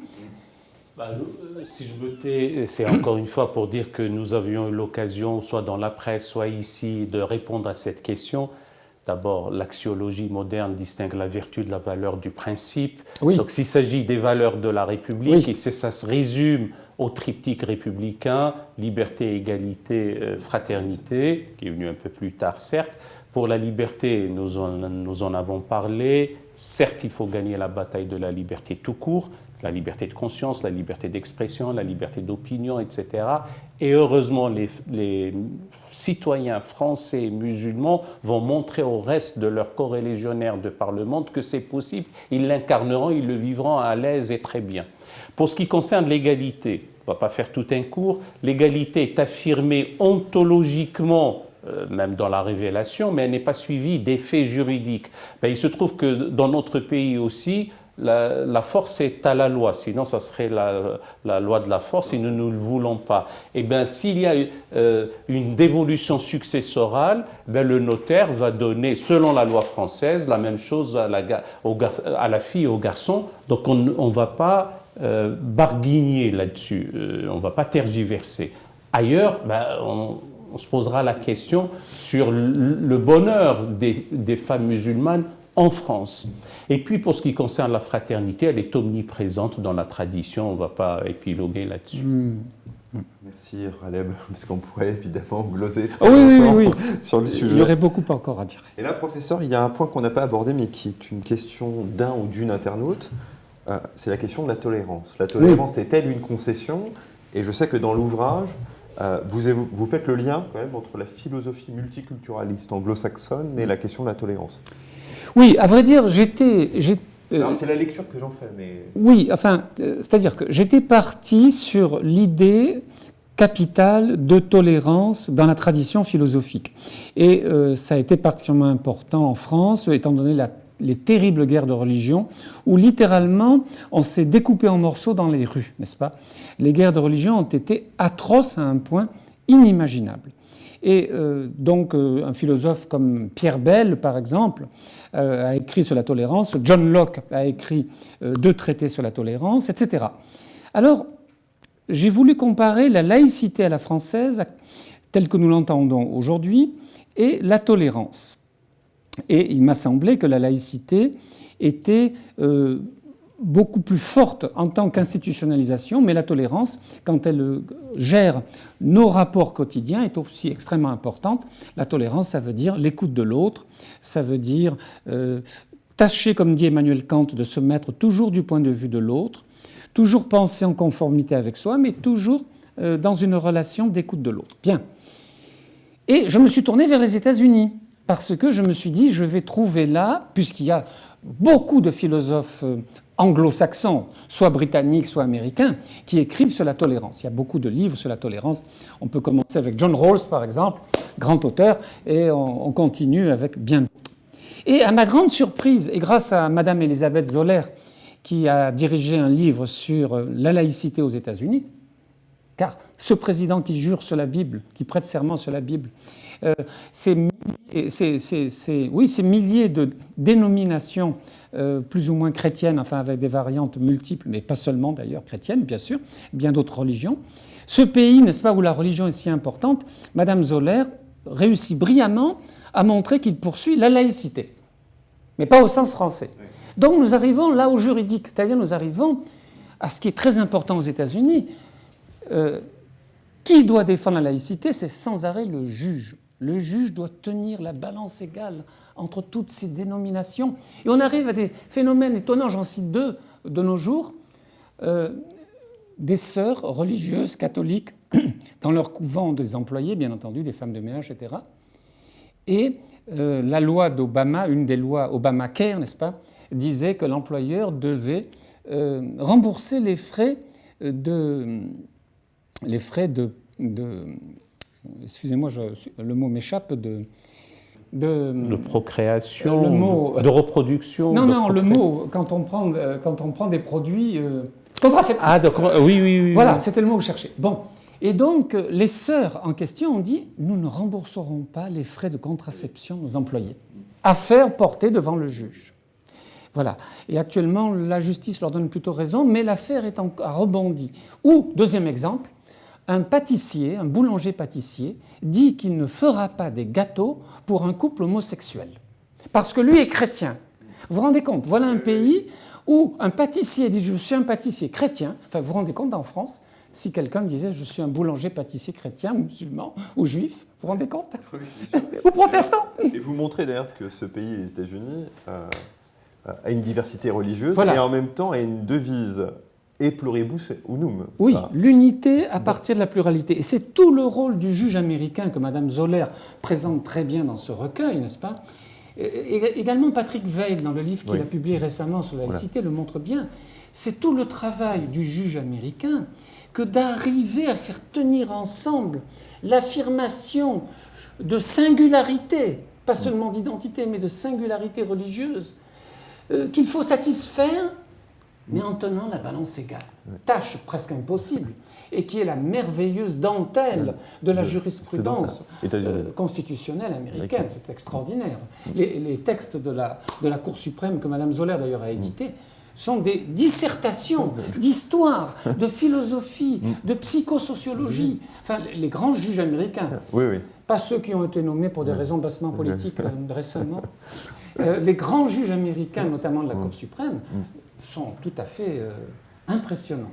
Si je me tais, c'est encore une fois pour dire que nous avions eu l'occasion, soit dans la presse, soit ici, de répondre à cette question. D'abord, l'axiologie moderne distingue la vertu de la valeur du principe. Oui. Donc s'il s'agit des valeurs de la République, Oui. et ça se résume au triptyque républicain, liberté, égalité, fraternité, qui est venu un peu plus tard, certes. Pour la liberté, nous en avons parlé. Certes, il faut gagner la bataille de la liberté tout court, la liberté de conscience, la liberté d'expression, la liberté d'opinion, etc. Et heureusement, les citoyens français et musulmans vont montrer au reste de leurs coreligionnaires de par le monde que c'est possible. Ils l'incarneront, ils le vivront à l'aise et très bien. Pour ce qui concerne l'égalité, on ne va pas faire tout un cours, l'égalité est affirmée ontologiquement, même dans la révélation, mais elle n'est pas suivie d'effets juridiques. Il se trouve que dans notre pays aussi, la force est à la loi, sinon ça serait la loi de la force et nous ne le voulons pas. Et bien s'il y a une dévolution successorale, le notaire va donner, selon la loi française, la même chose à la fille et au garçon. Donc on ne va pas barguigner là-dessus, on ne va pas tergiverser. Ailleurs, on se posera la question sur le bonheur des femmes musulmanes en France. Et puis pour ce qui concerne la fraternité, elle est omniprésente dans la tradition, on ne va pas épiloguer là-dessus. Merci Raleb, parce qu'on pourrait évidemment gloser Oui. sur le sujet. Il y aurait beaucoup encore à dire. Et là, professeur, il y a un point qu'on n'a pas abordé, mais qui est une question d'un ou d'une internaute, c'est la question de la tolérance. La tolérance est-elle une concession? Et je sais que dans l'ouvrage, vous faites le lien quand même entre la philosophie multiculturaliste anglo-saxonne et la question de la tolérance. Oui, à vrai dire, c'est la lecture que j'en fais, mais... Oui, c'est-à-dire que j'étais parti sur l'idée capitale de tolérance dans la tradition philosophique. Et ça a été particulièrement important en France, étant donné les terribles guerres de religion, où littéralement on s'est découpé en morceaux dans les rues, n'est-ce pas? Les guerres de religion ont été atroces à un point inimaginable. Et donc un philosophe comme Pierre Bell, par exemple, a écrit sur la tolérance, John Locke a écrit 2 traités sur la tolérance, etc. Alors, j'ai voulu comparer la laïcité à la française, telle que nous l'entendons aujourd'hui, et la tolérance. Et il m'a semblé que la laïcité était beaucoup plus forte en tant qu'institutionnalisation, mais la tolérance, quand elle gère nos rapports quotidiens, est aussi extrêmement importante. La tolérance, ça veut dire l'écoute de l'autre, ça veut dire tâcher, comme dit Emmanuel Kant, de se mettre toujours du point de vue de l'autre, toujours penser en conformité avec soi, mais toujours dans une relation d'écoute de l'autre. Bien. Et je me suis tourné vers les États-Unis, parce que je me suis dit, je vais trouver là, puisqu'il y a beaucoup de philosophes anglo-saxons, soit britanniques, soit américains, qui écrivent sur la tolérance. Il y a beaucoup de livres sur la tolérance. On peut commencer avec John Rawls, par exemple, grand auteur, et on continue avec bien d'autres. Et à ma grande surprise, et grâce à Madame Elisabeth Zoller, qui a dirigé un livre sur la laïcité aux États-Unis, car ce président qui jure sur la Bible, qui prête serment sur la Bible, ces milliers de dénominations plus ou moins chrétiennes, enfin avec des variantes multiples, mais pas seulement d'ailleurs chrétiennes, bien sûr, bien d'autres religions. Ce pays, n'est-ce pas, où la religion est si importante, Madame Zoller réussit brillamment à montrer qu'il poursuit la laïcité, mais pas au sens français. Donc nous arrivons là au juridique, c'est-à-dire nous arrivons à ce qui est très important aux États-Unis. Qui doit défendre la laïcité? C'est sans arrêt le juge. Le juge doit tenir la balance égale entre toutes ces dénominations. Et on arrive à des phénomènes étonnants, j'en cite deux de nos jours. Des sœurs religieuses catholiques dans leur couvent des employés, bien entendu, des femmes de ménage, etc. Et la loi d'Obama, une des lois Obamacare, n'est-ce pas, disait que l'employeur devait rembourser les frais de excusez-moi, le mot m'échappe, de procréation, de reproduction. Non, le mot, quand on prend des produits contraceptifs. Ah, d'accord, oui. Voilà, c'était le mot que je cherchais. Bon, et donc les sœurs en question ont dit « Nous ne rembourserons pas les frais de contraception aux employés. » Affaire portée devant le juge. Voilà. Et actuellement, la justice leur donne plutôt raison, mais l'affaire a rebondi. Ou, deuxième exemple, un pâtissier, un boulanger-pâtissier, dit qu'il ne fera pas des gâteaux pour un couple homosexuel. Parce que lui est chrétien. Vous vous rendez compte? Voilà un pays où un pâtissier dit « Je suis un pâtissier chrétien ». Enfin, vous vous rendez compte, en France, si quelqu'un disait « Je suis un boulanger-pâtissier chrétien, musulman ou juif », vous vous rendez compte? Ou protestant. Et vous montrez d'ailleurs que ce pays, les États-Unis, a une diversité religieuse voilà. Et en même temps a une devise et pluribus unum. Oui, l'unité à partir de la pluralité. Et c'est tout le rôle du juge américain que Mme Zoller présente très bien dans ce recueil, n'est-ce pas? Et également Patrick Veil, dans le livre qu'il a publié récemment sur la laïcité, le montre bien. C'est tout le travail du juge américain que d'arriver à faire tenir ensemble l'affirmation de singularité, pas seulement d'identité, mais de singularité religieuse, qu'il faut satisfaire, mais en tenant la balance égale. Tâche presque impossible, et qui est la merveilleuse dentelle de la jurisprudence constitutionnelle américaine. C'est extraordinaire. Les textes de la Cour suprême, que Mme Zoller d'ailleurs a édité, sont des dissertations d'histoire, de philosophie, de psychosociologie. Enfin, les grands juges américains, pas ceux qui ont été nommés pour des raisons bassement politiques récemment, les grands juges américains, notamment de la Cour suprême, sont tout à fait impressionnants.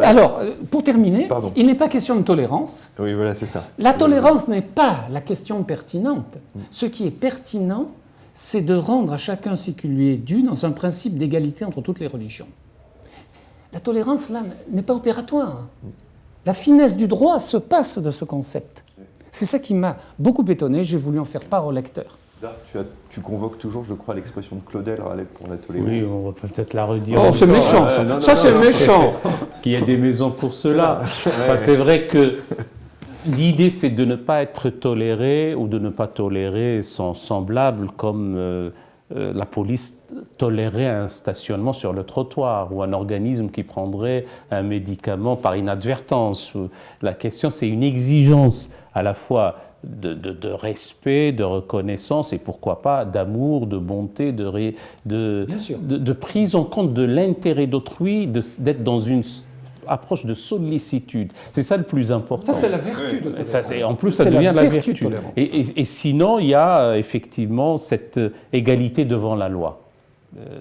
Alors, pour terminer, il n'est pas question de tolérance. Oui, voilà, c'est ça. La tolérance n'est pas la question pertinente. Ce qui est pertinent, c'est de rendre à chacun ce qui lui est dû dans un principe d'égalité entre toutes les religions. La tolérance, là, n'est pas opératoire. La finesse du droit se passe de ce concept. C'est ça qui m'a beaucoup étonné. J'ai voulu en faire part au lecteur. Tu convoques toujours, je crois, l'expression de Claudel pour la tolérance. Oui, on va peut-être la redire. Oh, c'est méchant, ça. Ça, c'est méchant. Qu'il y a des maisons pour cela. Enfin, c'est vrai que l'idée, c'est de ne pas être toléré ou de ne pas tolérer son semblable, comme la police tolérerait un stationnement sur le trottoir ou un organisme qui prendrait un médicament par inadvertance. La question, c'est une exigence à la fois de respect, de reconnaissance et pourquoi pas d'amour, de bonté, de prise en compte de l'intérêt d'autrui, d'être dans une approche de sollicitude. C'est ça le plus important. Ça, c'est la vertu de tolérance. En plus, ça devient la vertu. Et sinon, il y a effectivement cette égalité devant la loi.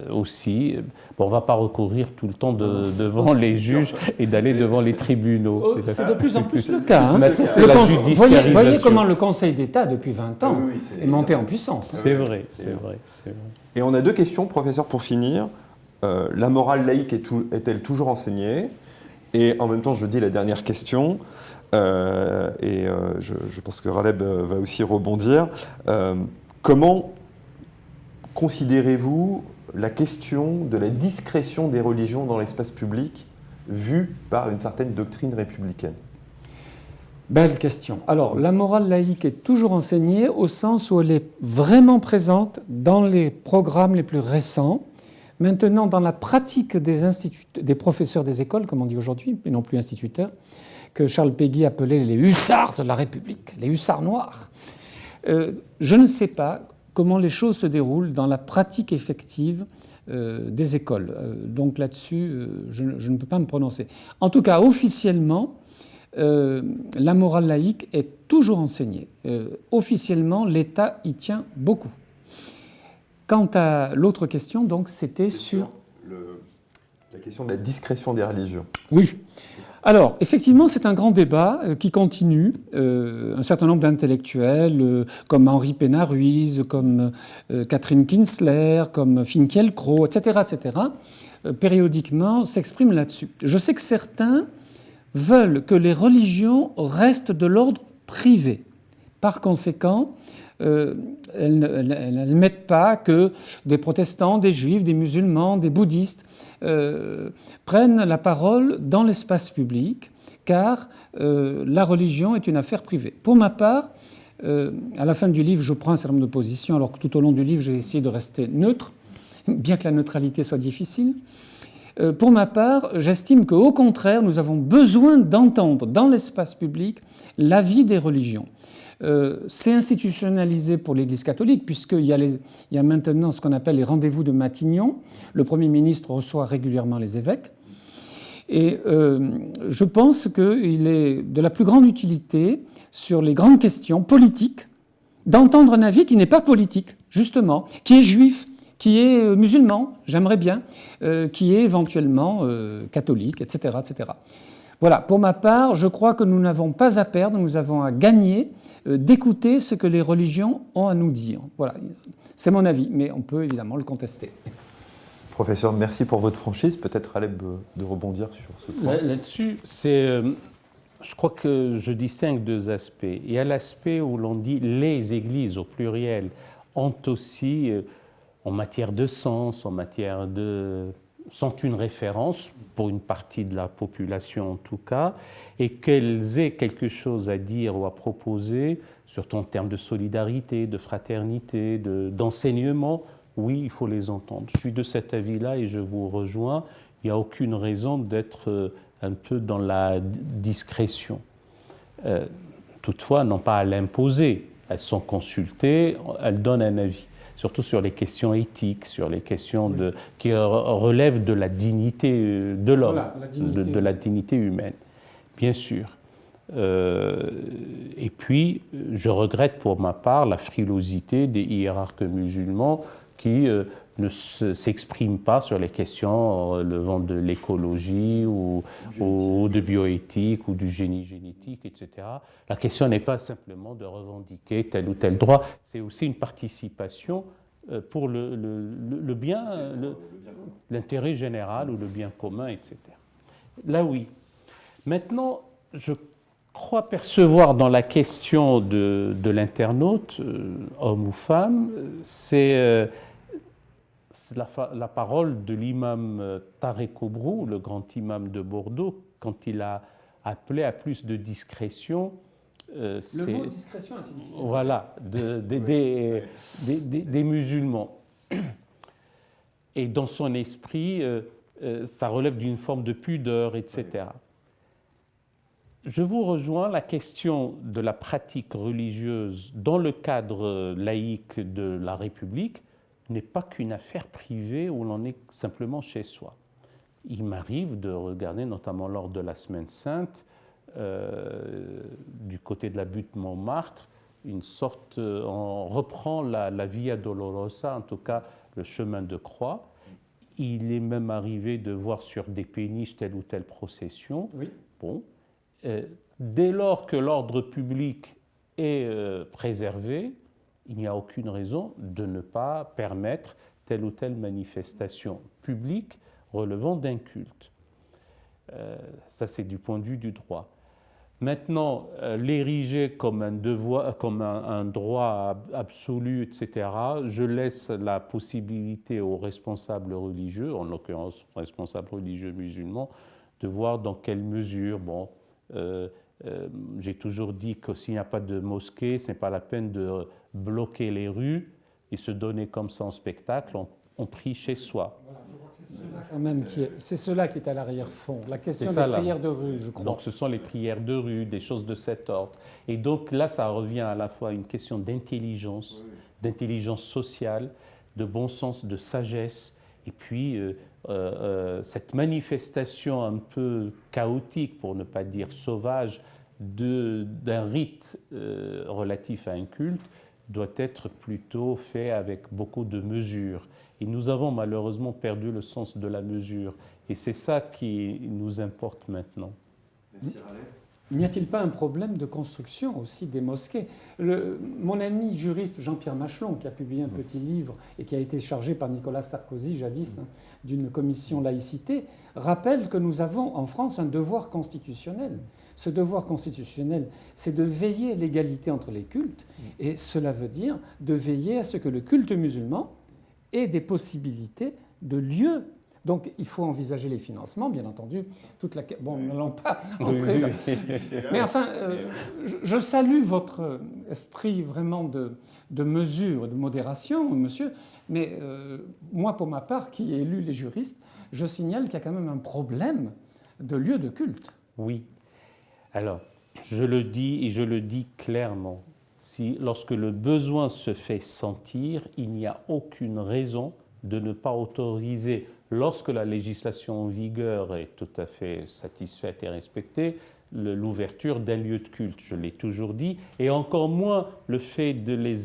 Aussi, on ne va pas recourir tout le temps devant les juges et d'aller devant les tribunaux. C'est de plus en plus le cas. C'est la judiciarisation. Voyez comment le Conseil d'État, depuis 20 ans, est monté en puissance. C'est vrai. Et on a deux questions, professeur, pour finir. La morale laïque est-elle toujours enseignée? Et en même temps, je dis la dernière question, je pense que Raleb va aussi rebondir. Comment considérez-vous la question de la discrétion des religions dans l'espace public vue par une certaine doctrine républicaine? Belle question. Alors, la morale laïque est toujours enseignée au sens où elle est vraiment présente dans les programmes les plus récents. Maintenant, dans la pratique des professeurs des écoles, comme on dit aujourd'hui, et non plus instituteurs, que Charles Péguy appelait les hussards de la République, les hussards noirs. Je ne sais pas comment les choses se déroulent dans la pratique effective des écoles. Donc là-dessus, je ne peux pas me prononcer. En tout cas, officiellement, la morale laïque est toujours enseignée. Officiellement, l'État y tient beaucoup. Quant à l'autre question, donc, c'était sur... La question de la discrétion des religions. Oui. Alors, effectivement, c'est un grand débat qui continue. Un certain nombre d'intellectuels, comme Henri Pénard-Ruiz, comme Catherine Kinsler, comme Finkielkraut, etc., périodiquement s'expriment là-dessus. Je sais que certains veulent que les religions restent de l'ordre privé. Par conséquent, elles n'admettent pas que des protestants, des juifs, des musulmans, des bouddhistes prennent la parole dans l'espace public, car la religion est une affaire privée. Pour ma part, à la fin du livre, je prends un certain nombre de positions, alors que tout au long du livre, j'ai essayé de rester neutre, bien que la neutralité soit difficile. Pour ma part, j'estime qu'au contraire, nous avons besoin d'entendre dans l'espace public l'avis des religions. C'est institutionnalisé pour l'Église catholique, puisqu'il y a maintenant ce qu'on appelle les rendez-vous de Matignon. Le Premier ministre reçoit régulièrement les évêques. Et je pense qu'il est de la plus grande utilité sur les grandes questions politiques d'entendre un avis qui n'est pas politique, justement, qui est juif, qui est musulman, j'aimerais bien, qui est éventuellement catholique, etc., etc. Voilà, pour ma part, je crois que nous n'avons pas à perdre, nous avons à gagner d'écouter ce que les religions ont à nous dire. Voilà, c'est mon avis, mais on peut évidemment le contester. Professeur, merci pour votre franchise. Peut-être, Aleb, de rebondir sur ce point. Là-dessus, je crois que je distingue deux aspects. Il y a l'aspect où l'on dit les églises, au pluriel, ont aussi, en matière de sens, sont une référence pour une partie de la population en tout cas, et qu'elles aient quelque chose à dire ou à proposer, surtout en termes de solidarité, de fraternité, d'enseignement. Oui, il faut les entendre. Je suis de cet avis-là et je vous rejoins. Il n'y a aucune raison d'être un peu dans la discrétion. Toutefois, non pas à l'imposer. Elles sont consultées, elles donnent un avis. Surtout sur les questions éthiques, sur les questions qui relèvent de la dignité de l'homme, de la dignité humaine, bien sûr. Et puis, je regrette pour ma part la frilosité des hiérarques musulmans qui ne s'expriment pas sur les questions relevant de l'écologie ou de bioéthique ou du génie génétique, etc. La question n'est pas simplement de revendiquer tel ou tel droit, c'est aussi une participation pour le bien, l'intérêt général ou le bien commun, etc. Là, oui. Maintenant, je crois percevoir dans la question de l'internaute, homme ou femme, c'est la parole de l'imam Tarek Obrou, le grand imam de Bordeaux, quand il a appelé à plus de discrétion. Le mot discrétion est significatif. Voilà, des musulmans. Et dans son esprit, ça relève d'une forme de pudeur, etc. Je vous rejoins, la question de la pratique religieuse dans le cadre laïque de la République n'est pas qu'une affaire privée où l'on est simplement chez soi. Il m'arrive de regarder, notamment lors de la Semaine Sainte, du côté de la butte Montmartre, une sorte, on reprend la Via Dolorosa, en tout cas le chemin de croix. Il est même arrivé de voir sur des péniches telle ou telle procession. Oui. Bon. Dès lors que l'ordre public est préservé, il n'y a aucune raison de ne pas permettre telle ou telle manifestation publique relevant d'un culte. Ça, c'est du point de vue du droit. Maintenant, l'ériger comme un devoir, comme un droit absolu, etc., je laisse la possibilité aux responsables religieux, en l'occurrence responsables religieux musulmans, de voir dans quelle mesure, j'ai toujours dit que s'il n'y a pas de mosquée, ce n'est pas la peine de bloquer les rues et se donner comme ça en spectacle, on prie chez soi. Voilà, je crois que c'est cela qui est à l'arrière-fond, la question des prières de rue, je crois. Donc ce sont les prières de rue, des choses de cet ordre. Et donc là, ça revient à la fois à une question d'intelligence, d'intelligence sociale, de bon sens, de sagesse, et puis cette manifestation un peu chaotique, pour ne pas dire sauvage, d'un rite relatif à un culte, doit être plutôt fait avec beaucoup de mesure. Et nous avons malheureusement perdu le sens de la mesure. Et c'est ça qui nous importe maintenant. N'y a-t-il pas un problème de construction aussi des mosquées ? Mon ami juriste Jean-Pierre Machelon, qui a publié un petit livre et qui a été chargé par Nicolas Sarkozy jadis d'une commission laïcité, rappelle que nous avons en France un devoir constitutionnel. Ce devoir constitutionnel, c'est de veiller à l'égalité entre les cultes, et cela veut dire de veiller à ce que le culte musulman ait des possibilités de lieu. Donc il faut envisager les financements, bien entendu. Bon, nous n'allons pas entrer là. Mais enfin, je salue votre esprit vraiment de mesure, de modération, monsieur. Mais moi, pour ma part, qui ai lu les juristes, je signale qu'il y a quand même un problème de lieu de culte. Oui. Alors, je le dis et je le dis clairement. Lorsque le besoin se fait sentir, il n'y a aucune raison de ne pas autoriser, lorsque la législation en vigueur est tout à fait satisfaite et respectée, l'ouverture d'un lieu de culte. Je l'ai toujours dit, et encore moins le fait de les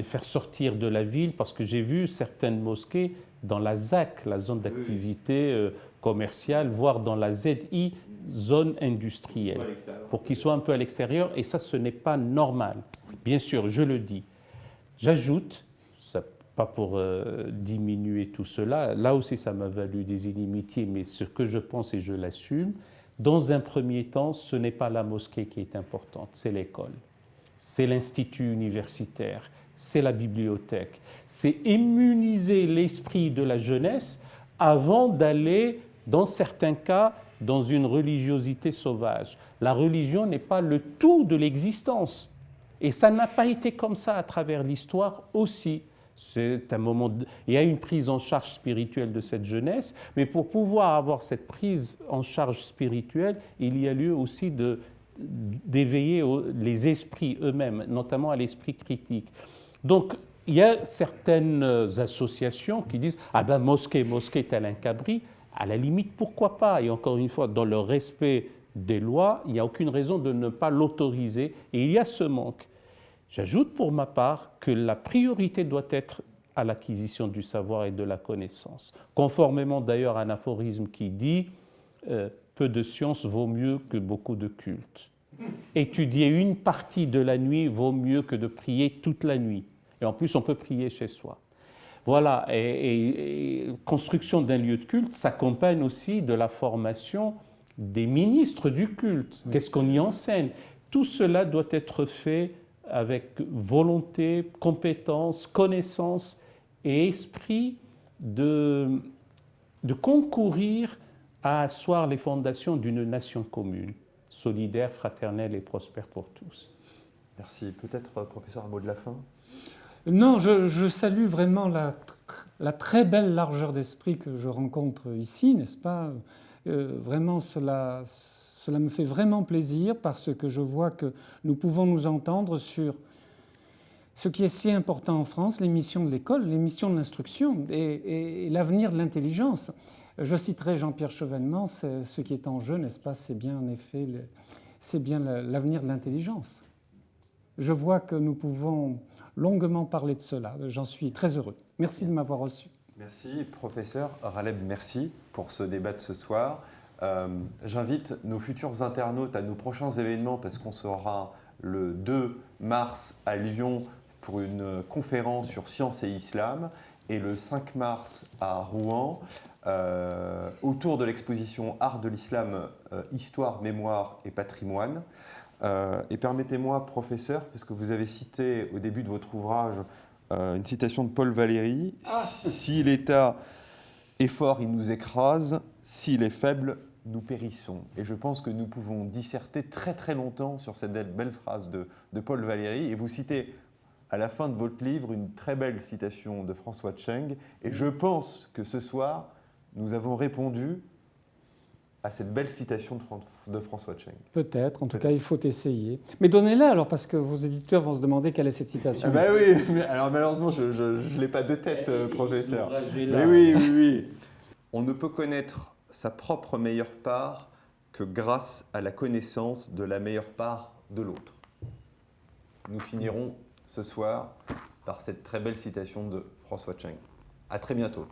faire sortir de la ville, parce que j'ai vu certaines mosquées dans la ZAC, la zone d'activité commerciale, voire dans la ZI, zone industrielle, pour qu'ils soient un peu à l'extérieur, et ça, ce n'est pas normal. Bien sûr, je le dis. J'ajoute, pas pour diminuer tout cela, là aussi ça m'a valu des inimitiés, mais ce que je pense et je l'assume, dans un premier temps, ce n'est pas la mosquée qui est importante, c'est l'école, c'est l'institut universitaire, c'est la bibliothèque, c'est immuniser l'esprit de la jeunesse avant d'aller, dans certains cas, dans une religiosité sauvage. La religion n'est pas le tout de l'existence, et ça n'a pas été comme ça à travers l'histoire aussi. C'est un moment il y a une prise en charge spirituelle de cette jeunesse, mais pour pouvoir avoir cette prise en charge spirituelle, il y a lieu aussi d'éveiller les esprits eux-mêmes, notamment à l'esprit critique. Donc, il y a certaines associations qui disent « Ah ben, mosquée, tel un cabri », à la limite, pourquoi pas ? Et encore une fois, dans le respect des lois, il n'y a aucune raison de ne pas l'autoriser, et il y a ce manque. J'ajoute pour ma part que la priorité doit être à l'acquisition du savoir et de la connaissance, conformément d'ailleurs à un aphorisme qui dit peu de science vaut mieux que beaucoup de culte. Étudier une partie de la nuit vaut mieux que de prier toute la nuit. Et en plus, on peut prier chez soi. Voilà, et construction d'un lieu de culte s'accompagne aussi de la formation des ministres du culte. Qu'est-ce qu'on y enseigne ? Tout cela doit être fait avec volonté, compétence, connaissance et esprit de concourir à asseoir les fondations d'une nation commune, solidaire, fraternelle et prospère pour tous. Merci. Peut-être, professeur, un mot de la fin ? Non, je salue vraiment la très belle largeur d'esprit que je rencontre ici, n'est-ce pas ? Vraiment, cela me fait vraiment plaisir parce que je vois que nous pouvons nous entendre sur ce qui est si important en France, les missions de l'école, les missions de l'instruction et l'avenir de l'intelligence. Je citerai Jean-Pierre Chevènement, ce qui est en jeu, n'est-ce pas ? C'est bien en effet l'avenir de l'intelligence. Je vois que nous pouvons longuement parler de cela. J'en suis très heureux. Merci de m'avoir reçu. Merci, professeur Raleb, merci pour ce débat de ce soir. J'invite nos futurs internautes à nos prochains événements parce qu'on sera le 2 mars à Lyon pour une conférence sur science et islam et le 5 mars à Rouen autour de l'exposition Art de l'islam, histoire, mémoire et patrimoine. Et permettez-moi, professeur, parce que vous avez cité au début de votre ouvrage une citation de Paul Valéry, « Si l'État est fort, il nous écrase, s'il est faible, nous périssons ». Et je pense que nous pouvons disserter très très longtemps sur cette belle phrase de Paul Valéry. Et vous citez à la fin de votre livre une très belle citation de François Tcheng. Et je pense que ce soir, nous avons répondu à cette belle citation de François Tcheng. Peut-être, en tout cas, il faut essayer. Mais donnez-la alors, parce que vos éditeurs vont se demander quelle est cette citation. Ah bah oui, mais alors malheureusement, je ne l'ai pas de tête, professeur. Mais oui. On ne peut connaître sa propre meilleure part que grâce à la connaissance de la meilleure part de l'autre. nous finirons ce soir par cette très belle citation de François Cheng. À très bientôt.